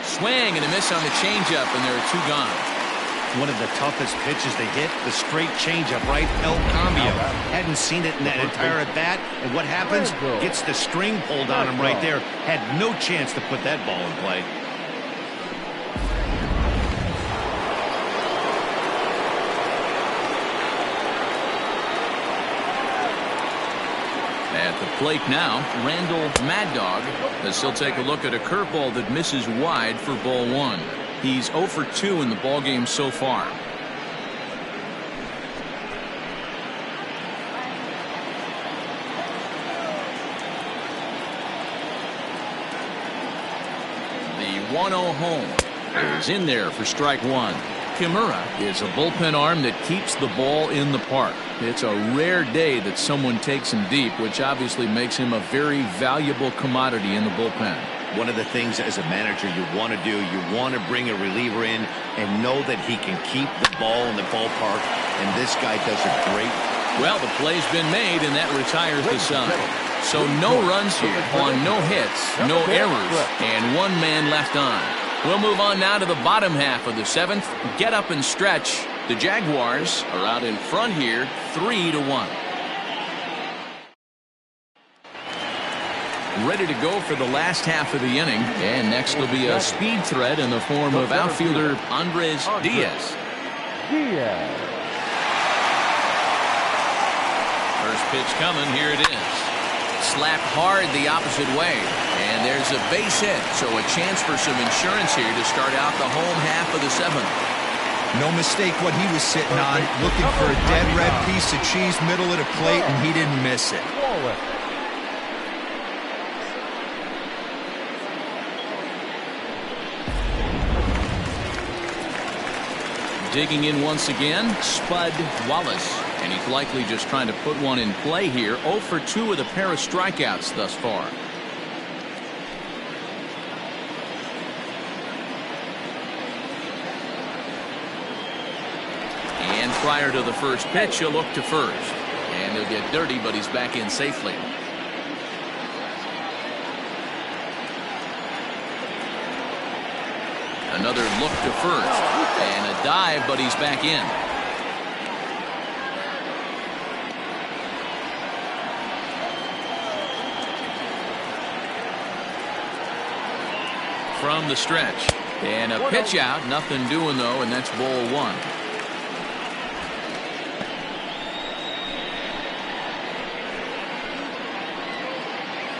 S1: Swing and a miss on the changeup, and there are 2 gone.
S2: One of the toughest pitches to hit, the straight changeup, right? El Cambio. Hadn't seen it in that entire at-bat, and what happens? Gets the string pulled on him right there. Had no chance to put that ball in play.
S1: At the plate now, Randall Mad Dog, as he'll take a look at a curveball that misses wide for ball one. He's 0 for 2 in the ballgame so far. The 1-0 home is in there for strike one. Kimura is a bullpen arm that keeps the ball in the park. It's a rare day that someone takes him deep, which obviously makes him a very valuable commodity in the bullpen.
S2: One of the things as a manager you want to do, you want to bring a reliever in and know that he can keep the ball in the ballpark, and this guy does it great.
S1: Well, the play's been made, and that retires the side. So no runs here on no hits, no errors, and one man left on. We'll move on now to the bottom half of the seventh. Get up and stretch. The Jaguars are out in front here, 3-1. Ready to go for the last half of the inning. And next will be a speed threat in the form of outfielder Andres Diaz. First pitch coming. Here it is. Slapped hard the opposite way. And there's a base hit. So a chance for some insurance here to start out the home half of the seventh.
S3: No mistake what he was sitting on. Looking for a dead red piece of cheese middle of the plate, and he didn't miss it.
S1: Digging in once again, Spud Wallace. And he's likely just trying to put one in play here. 0 for 2 with a pair of strikeouts thus far. And prior to the first pitch, he'll look to first. And he'll get dirty, but he's back in safely. Another look to first. And a dive, but he's back in. From the stretch. And a pitch out. Nothing doing, though, and that's ball one.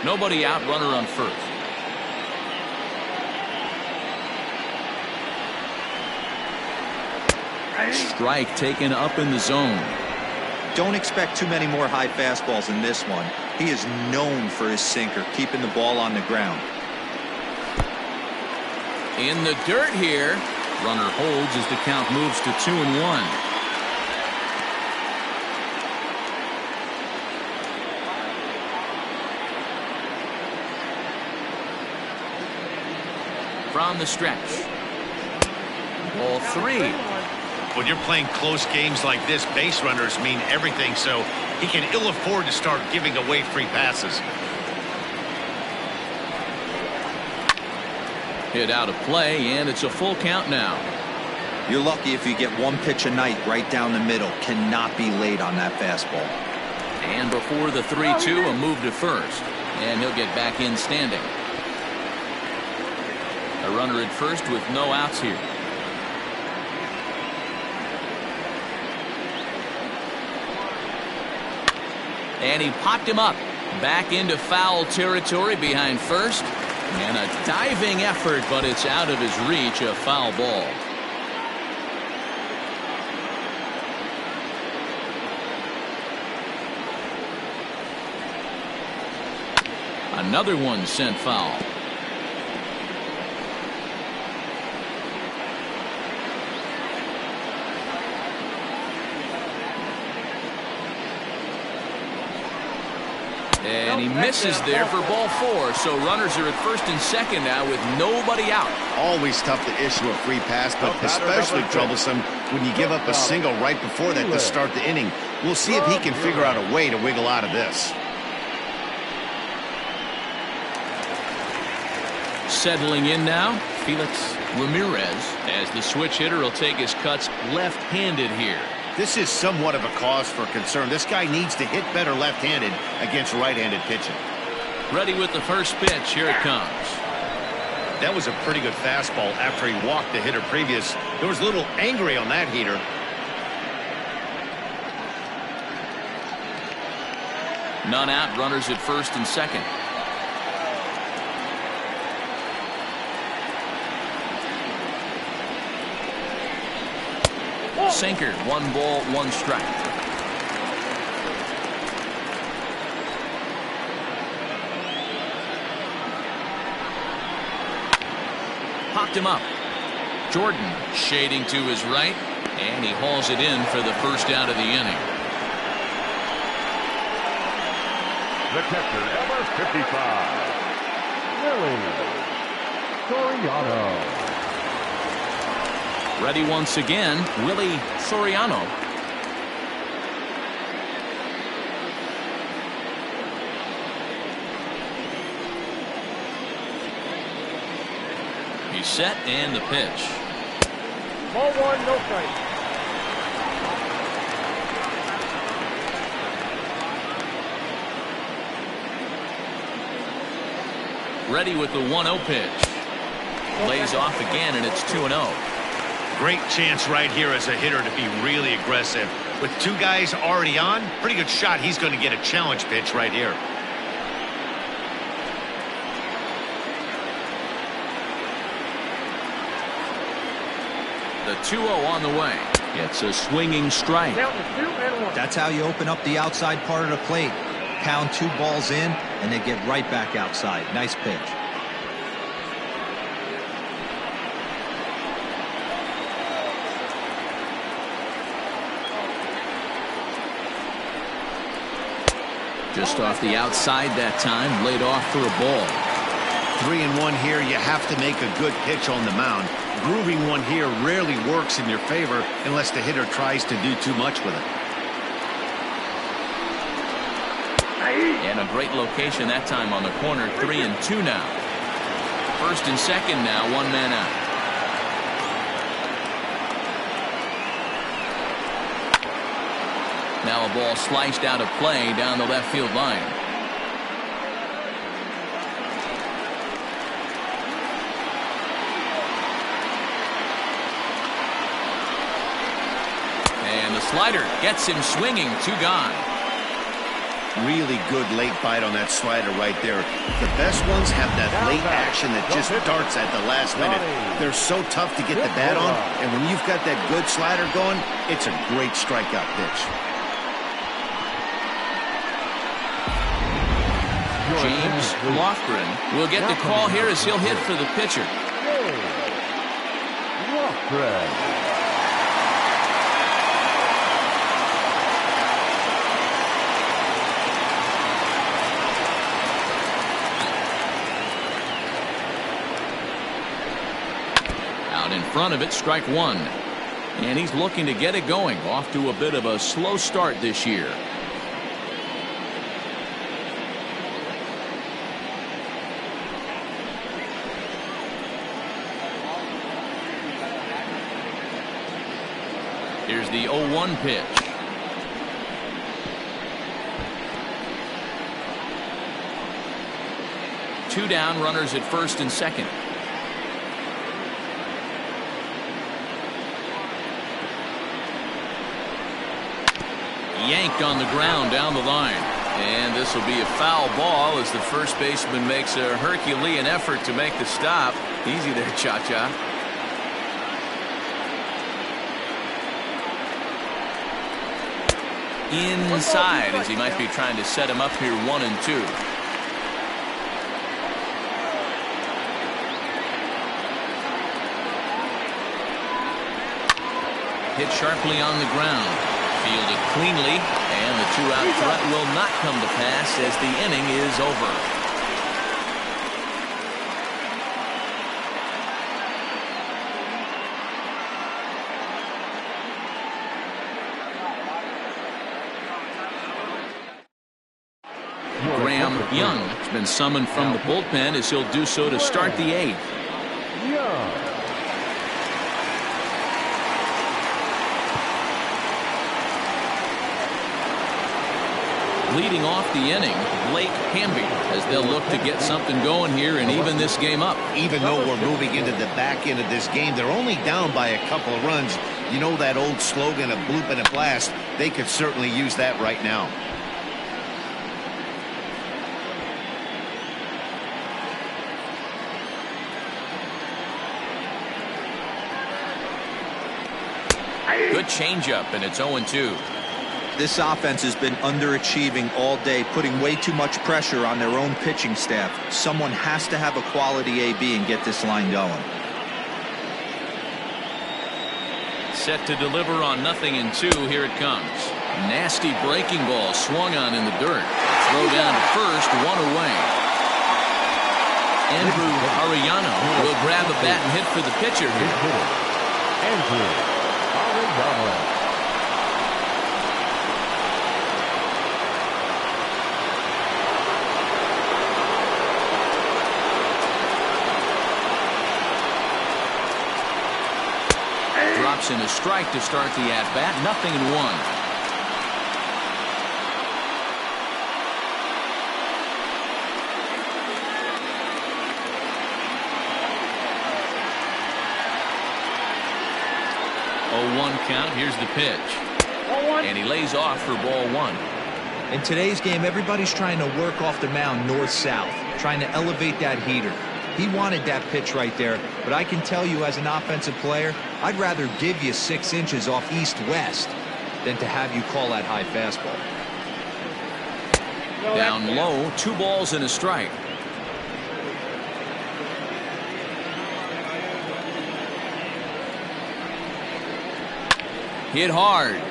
S1: Nobody out, runner on first. Strike taken up in the zone.
S3: Don't expect too many more high fastballs in this one. He is known for his sinker, keeping the ball on the ground.
S1: In the dirt here. Runner holds as the count moves to 2-1. From the stretch. Ball three.
S2: When you're playing close games like this, base runners mean everything, so he can ill afford to start giving away free passes.
S1: Hit out of play, and it's a full count now.
S3: You're lucky if you get one pitch a night right down the middle. Cannot be late on that fastball.
S1: And before the 3-2, a move to first. And he'll get back in standing. A runner at first with no outs here. And he popped him up. Back into foul territory behind first. And a diving effort, but it's out of his reach. A foul ball. Another one sent foul. And he misses there for ball four. So runners are at first and second now with nobody out.
S2: Always tough to issue a free pass, but especially troublesome when you give up a single right before that to start the inning. We'll see if he can figure out a way to wiggle out of this.
S1: Settling in now, Felix Ramirez, as the switch hitter will take his cuts left-handed here.
S2: This is somewhat of a cause for concern. This guy needs to hit better left-handed against right-handed pitching.
S1: Ready with the first pitch. Here it comes.
S2: That was a pretty good fastball after he walked the hitter previous. There was a little angry on that heater.
S1: None out, runners at first and second. Sinker, 1 ball, 1 strike. Popped him up. Jordan shading to his right, and he hauls it in for the first out of the inning.
S4: The catcher, number 55, Willie Soriano.
S1: Ready once again, Willie Soriano. He's set and the pitch.
S5: Ball 1, no strike.
S1: Ready with the 1-0 pitch. Lays off again, and it's 2-0.
S2: Great chance right here as a hitter to be really aggressive. With 2 guys already on, pretty good shot he's going to get a challenge pitch right here.
S1: The 2-0 on the way. It's a swinging strike.
S5: Count is 2 and 1.
S3: That's how you open up the outside part of the plate. Pound 2 balls in, and they get right back outside. Nice pitch.
S1: Just off the outside that time, laid off for a ball.
S2: 3-1 here. You have to make a good pitch on the mound. Grooving one here rarely works in your favor unless the hitter tries to do too much with it.
S1: And a great location that time on the corner. 3-2 now. First and second now, 1 man out. Now a ball sliced out of play down the left field line. And the slider gets him swinging. 2 gone.
S2: Really good late bite on that slider right there. The best ones have that late action that just darts at the last minute. They're so tough to get the bat on, and when you've got that good slider going, it's a great strikeout pitch.
S1: James Lofgren will get the call here as he'll hit for the pitcher.
S4: Lofgren.
S1: Out in front of it, strike 1. And he's looking to get it going. Off to a bit of a slow start this year. Here's the 0-1 pitch. Two down, runners at first and second. Yanked on the ground down the line. And this will be a foul ball as the first baseman makes a Herculean effort to make the stop. Easy there, Cha-Cha. Inside as he might be trying to set him up here 1-2. Hit sharply on the ground. Fielded cleanly, and the 2-out threat will not come to pass as the inning is over. Graham Young has been summoned from the bullpen as he'll do so to start the 8th.
S4: Young.
S1: Leading off the inning, Blake Hamby, as they'll look to get something going here and even this game up.
S2: Even though we're moving into the back end of this game, they're only down by a couple of runs. You know that old slogan of bloop and a blast? They could certainly use that right now.
S1: Good changeup, and it's 0-2.
S3: This offense has been underachieving all day, putting way too much pressure on their own pitching staff. Someone has to have a quality AB and get this line going.
S1: Set to deliver on 0-2. Here it comes. Nasty breaking ball swung on in the dirt. Throw down to first, one away. Andrew Arellano will grab a bat and hit for the pitcher here.
S4: Andrew Arellano.
S1: Drops in a strike to start the at-bat. 0-1. Oh, 1 count. Here's the pitch. And he lays off for ball 1.
S3: In today's game, everybody's trying to work off the mound north-south, trying to elevate that heater. He wanted that pitch right there, but I can tell you as an offensive player, I'd rather give you 6 inches off east-west than to have you call that high fastball.
S1: Down low, 2 balls and a strike. Hit hard,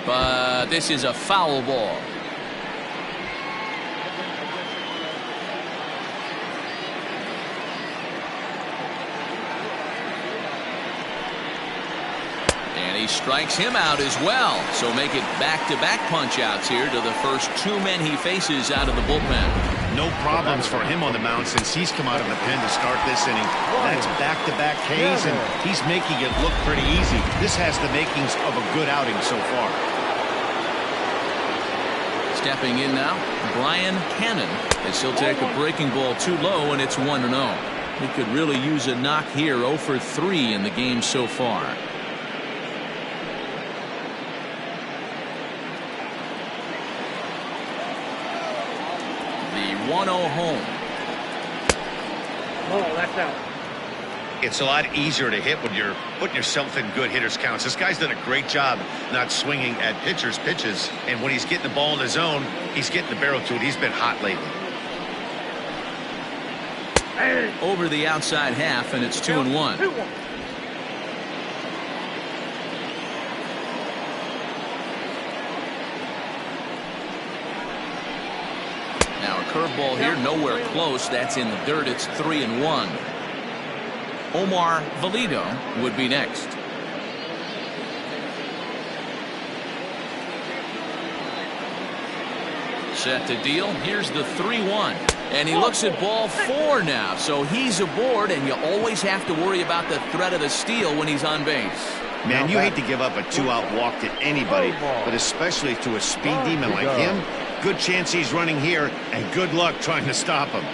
S1: but this is a foul ball. And he strikes him out as well. So make it back-to-back punch-outs here to the first 2 men he faces out of the bullpen.
S2: No problems for him on the mound since he's come out of the pen to start this inning. That's back-to-back Ks, and he's making it look pretty easy. This has the makings of a good outing so far.
S1: Stepping in now, Brian Cannon, as he'll take a breaking ball too low, and it's 1-0. He could really use a knock here. 0 for 3 in the game so far. The 1-0 home.
S5: Oh, that's out.
S2: It's a lot easier to hit when you're putting yourself in good hitters' counts. This guy's done a great job not swinging at pitchers' pitches, and when he's getting the ball in his zone, he's getting the barrel to it. He's been hot lately.
S1: Over the outside half, and it's 2-1. Now a curveball here, nowhere close. That's in the dirt. It's 3-1. Omar Valido would be next. Set to deal. Here's the 3-1. And he looks at ball 4 now. So he's aboard, and you always have to worry about the threat of the steal when he's on base.
S2: Man, you hate to give up a 2-out walk to anybody, but especially to a speed demon like him. Good chance he's running here, and good luck trying to stop him.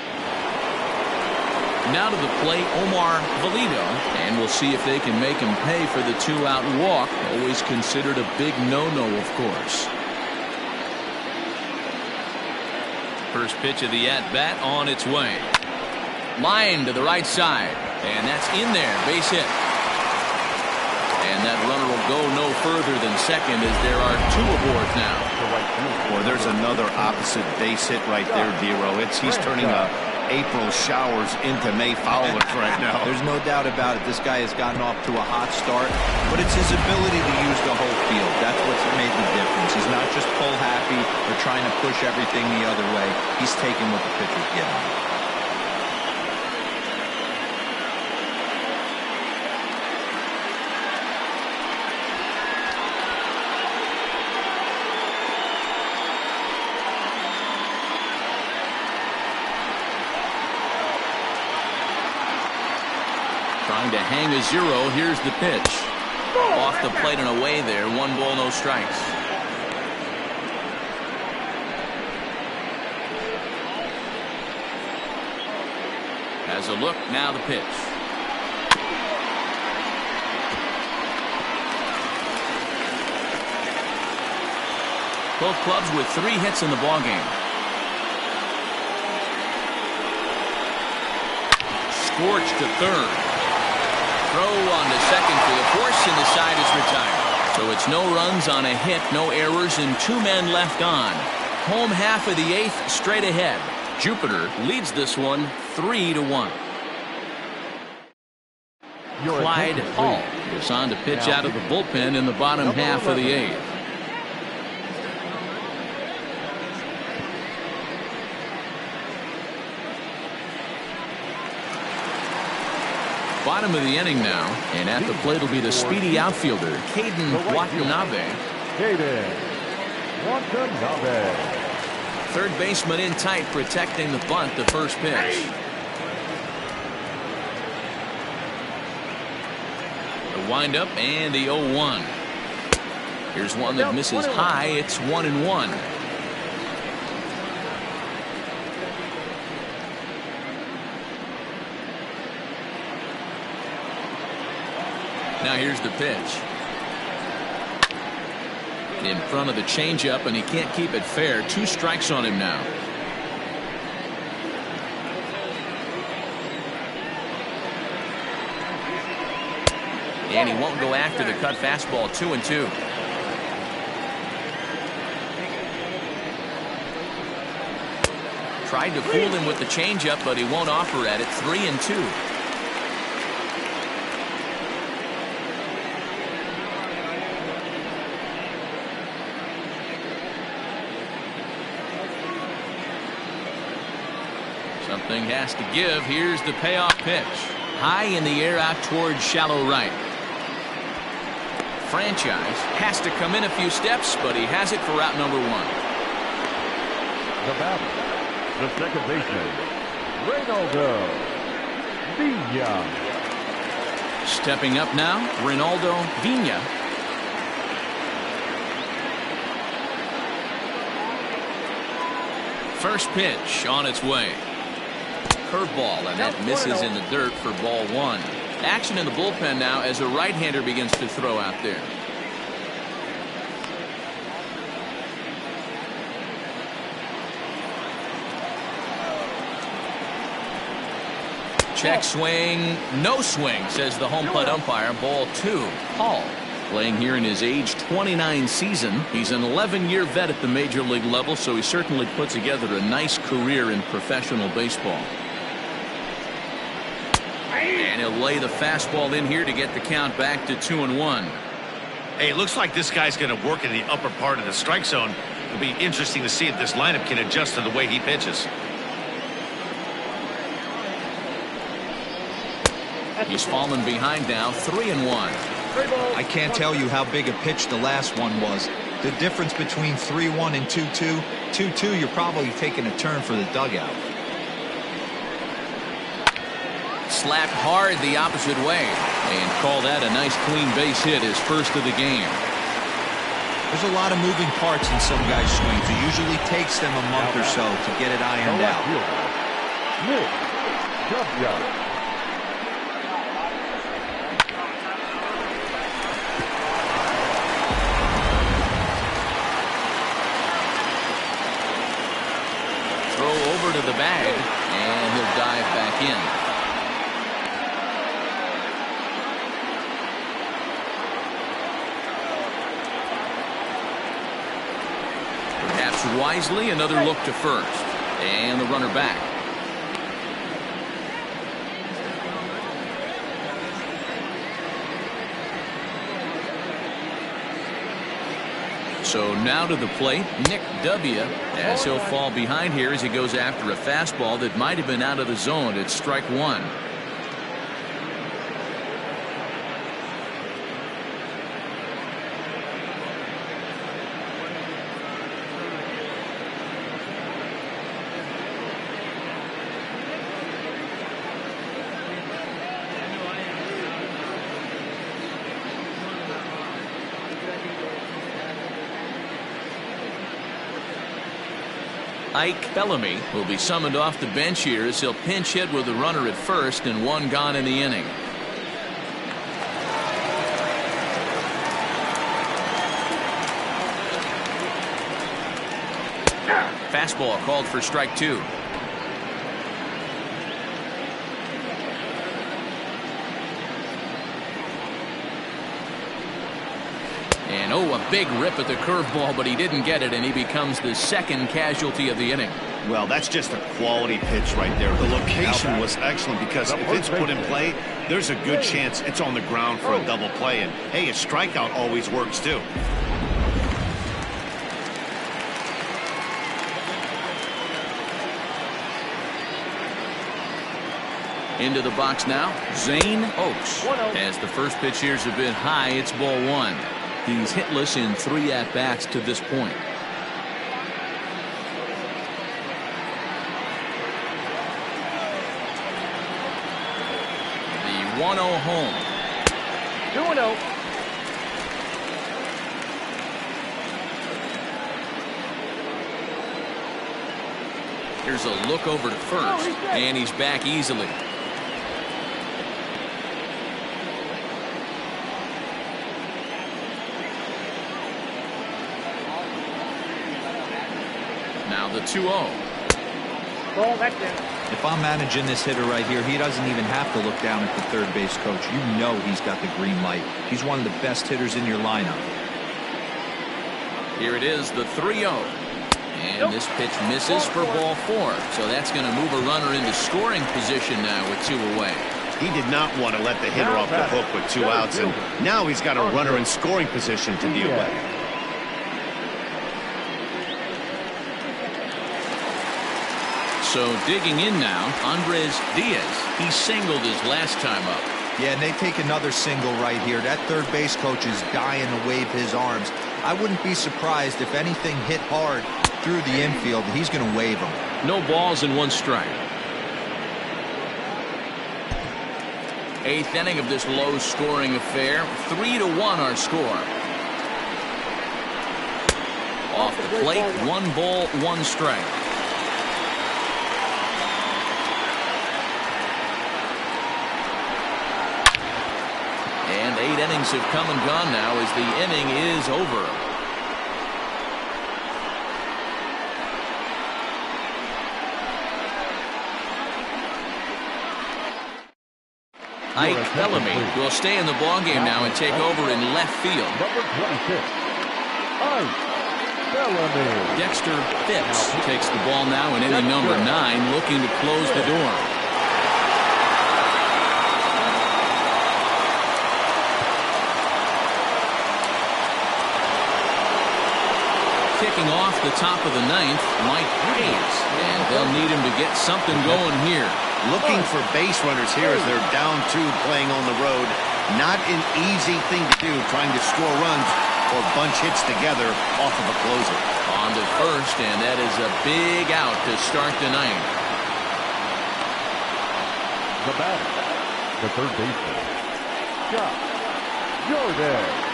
S1: Now to the plate, Omar Valido, and we'll see if they can make him pay for the 2-out walk. Always considered a big no-no, of course. First pitch of the at-bat on its way. Line to the right side, and that's in there, base hit. And that runner will go no further than second as there are 2 aboard now.
S2: Boy, there's another opposite base hit right there, Dero. He's turning April showers into May foulers right now.
S3: There's no doubt about it. This guy has gotten off to a hot start, but it's his ability to use the whole field. That's what's made the difference. He's not just pull happy or trying to push everything the other way. He's taking what the pitcher's giving him.
S1: Trying to hang a 0. Here's the pitch. Off the plate and away there. 1 ball, no strikes. Has a look. Now the pitch. Both clubs with 3 hits in the ballgame. Scorched to third. Throw on to second for the force, and the side is retired. So it's no runs on a hit, no errors, and 2 men left on. Home half of the 8th, straight ahead. Jupiter leads this one 3-1. Clyde Hall is on to pitch out of the bullpen in the bottom half of the 8th. Bottom of the inning now, and at the plate will be the speedy outfielder, Caden Watanabe. Third baseman in tight, protecting the bunt, the first pitch. The windup and the 0-1. Here's one that misses high. It's 1-1. Now here's the pitch. In front of the changeup, and he can't keep it fair. 2 strikes on him now. And he won't go after the cut fastball. 2-2. Tried to fool him with the changeup, but he won't offer at it. 3-2. Something has to give. Here's the payoff pitch. High in the air out towards shallow right. Franchise has to come in a few steps, but he has it for route number 1.
S4: The batter, the second baseman, Reynaldo Vina.
S1: Stepping up now, Reynaldo Vina. First pitch on its way. Curveball, and that misses in the dirt for ball 1. Action in the bullpen now as a right-hander begins to throw out there. Check swing, no swing, says the home plate umpire. Ball 2. Hall playing here in his age 29 season. He's an 11-year vet at the major league level, so he certainly put together a nice career in professional baseball. And he'll lay the fastball in here to get the count back to 2-1.
S2: Hey, it looks like this guy's going to work in the upper part of the strike zone. It'll be interesting to see if this lineup can adjust to the way he pitches.
S1: He's fallen behind now, 3-1.
S3: I can't tell you how big a pitch the last one was. The difference between 3-1 and 2-2. 2-2, you're probably taking a turn for the dugout.
S1: Slapped hard the opposite way, and call that a nice clean base hit, his first of the game.
S3: There's a lot of moving parts in some guys' swings. It usually takes them a month or so to get it ironed out.
S4: Nick Dubja.
S1: Throw over to the bag, and he'll dive back in. Wisely, another look to first, and the runner back. So now to the plate, Nick Dubja, as he'll fall behind here as he goes after a fastball that might have been out of the zone. It's strike 1. Ike Bellamy will be summoned off the bench here as he'll pinch hit with a runner at first and one gone in the inning. Fastball called for strike two. And oh, a big rip at the curveball, but he didn't get it, and he becomes the second casualty of the inning.
S2: Well, that's just a quality pitch right there. The location was excellent because if it's put in play, there's a good chance it's on the ground for a double play. And hey, a strikeout always works too.
S1: Into the box now, Zane Oaks. As the first pitch here's a bit high, it's ball one. He's hitless in 3 at-bats to this point. The 1-0 home.
S5: 2-0.
S1: Here's a look over to first, and he's back easily. Now the 2-0.
S5: Ball back there.
S3: If I'm managing this hitter right here, he doesn't even have to look down at the third base coach. You know he's got the green light. He's one of the best hitters in your lineup.
S1: Here it is, the 3-0. And this pitch misses for ball 4. So that's going to move a runner into scoring position now with 2 away.
S2: He did not want to let the hitter off the hook with 2 outs, and now he's got a runner in scoring position to deal with.
S1: So digging in now, Andres Diaz. He singled his last time up.
S3: Yeah, and they take another single right here. That third base coach is dying to wave his arms. I wouldn't be surprised if anything hit hard through the infield. He's going to wave them.
S1: No balls and 1 strike. 8th inning of this low-scoring affair. 3-1 our score. Off the plate, 1 ball, 1 strike. And 8 innings have come and gone now as the inning is over. Ike Bellamy will stay in the ballgame now and take over in left field.
S4: Number 26, Ike Bellamy.
S1: Dexter Phipps takes the ball now in inning number 9, looking to close the door. Kicking off the top of the 9th, Mike Hayes, and they'll need him to get something going here.
S2: Looking for base runners here as they're down 2 playing on the road. Not an easy thing to do, trying to score runs or bunch hits together off of a closer.
S1: On to first, and that is a big out to start the 9th.
S4: The batter, the third baseman, Scott Jordan.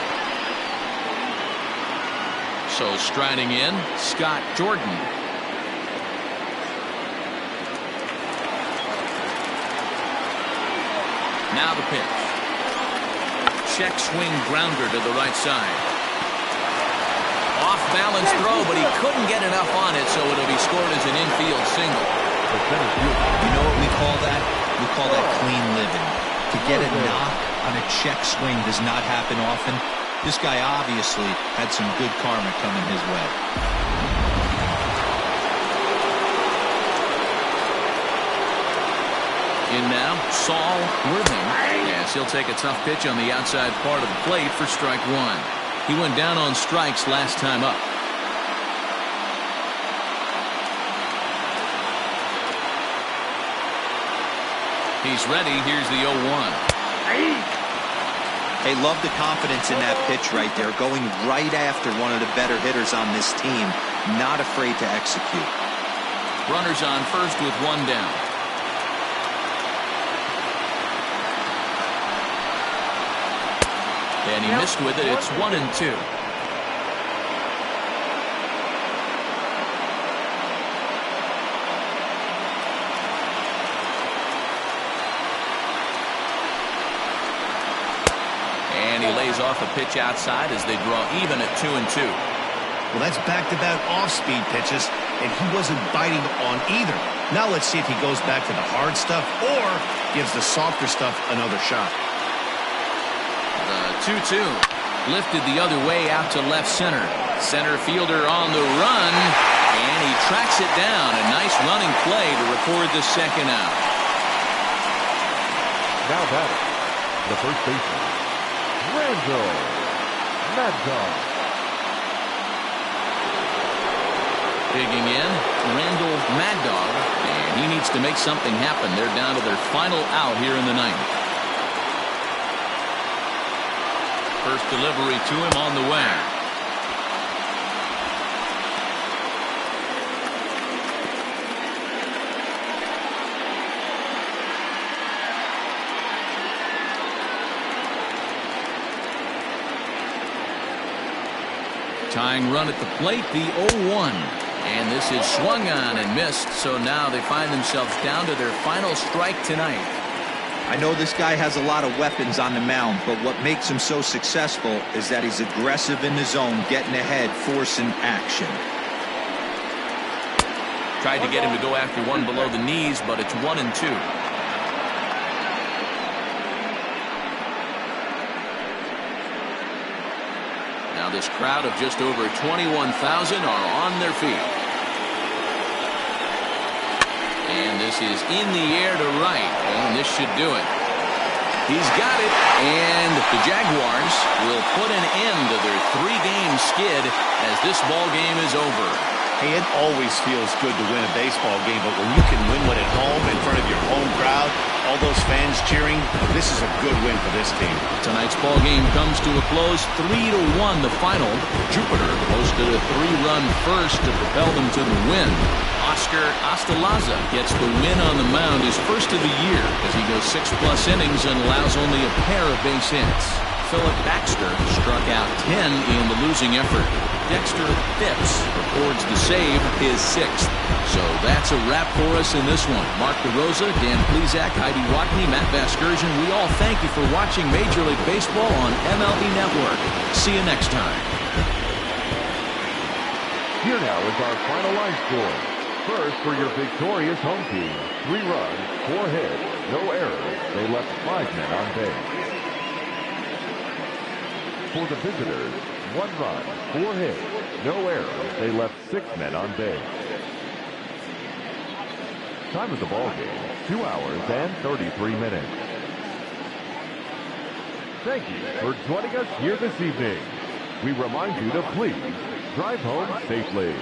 S1: So striding in, Scott Jordan. Now the pitch. Check swing grounder to the right side. Off balance throw, but he couldn't get enough on it, so it'll be scored as an infield single.
S3: You know what we call that? We call that clean living. To get a knock on a check swing does not happen often. This guy obviously had some good karma coming his way.
S1: In now, Saul Worthing. Yes, he'll take a tough pitch on the outside part of the plate for strike 1. He went down on strikes last time up. He's ready. Here's the 0-1.
S3: Hey, love the confidence in that pitch right there, going right after one of the better hitters on this team, not afraid to execute.
S1: Runners on first with 1 down. And he missed with it. It's 1-2. And he lays off a pitch outside as they draw even at 2-2.
S2: Well, that's back-to-back off-speed pitches, and he wasn't biting on either. Now let's see if he goes back to the hard stuff or gives the softer stuff another shot.
S1: The 2-2 lifted the other way out to left center. Center fielder on the run, and he tracks it down. A nice running play to record the second out.
S4: Now batting, the first baseman, Randall Mad Dog.
S1: Digging in, Randall Mad Dog, and he needs to make something happen. They're down to their final out here in the ninth. First delivery to him on the way. Tying run at the plate, the 0-1. And this is swung on and missed, so now they find themselves down to their final strike tonight.
S3: I know this guy has a lot of weapons on the mound, but what makes him so successful is that he's aggressive in the zone, getting ahead, forcing action.
S1: Tried to get him to go after one below the knees, but it's 1-2. Now this crowd of just over 21,000 are on their feet. And this is in the air to right, and this should do it. He's got it, and the Jaguars will put an end to their 3-game skid as this ball game is over.
S2: Hey, it always feels good to win a baseball game, but when you can win one at home in front of your home crowd, all those fans cheering, this is a good win for this team.
S1: Tonight's ball game comes to a close, 3-1 the final. Jupiter posted a 3-run first to propel them to the win. Oscar Astalaza gets the win on the mound, his first of the year, as he goes 6+ innings and allows only a pair of base hits. Philip Baxter struck out 10 in the losing effort. Dexter Phipps records the save, his 6th. So that's a wrap for us in this one. Mark DeRosa, Dan Plesac, Heidi Watney, Matt Vasgersian, we all thank you for watching Major League Baseball on MLB Network. See you next time.
S4: Here now is our final line score. First for your victorious home team, 3 runs, 4 hits, no errors. They left 5 men on base. For the visitors, 1 run, 4 hits, no errors. They left 6 men on base. Time of the ball game, 2 hours and 33 minutes. Thank you for joining us here this evening. We remind you to please drive home safely.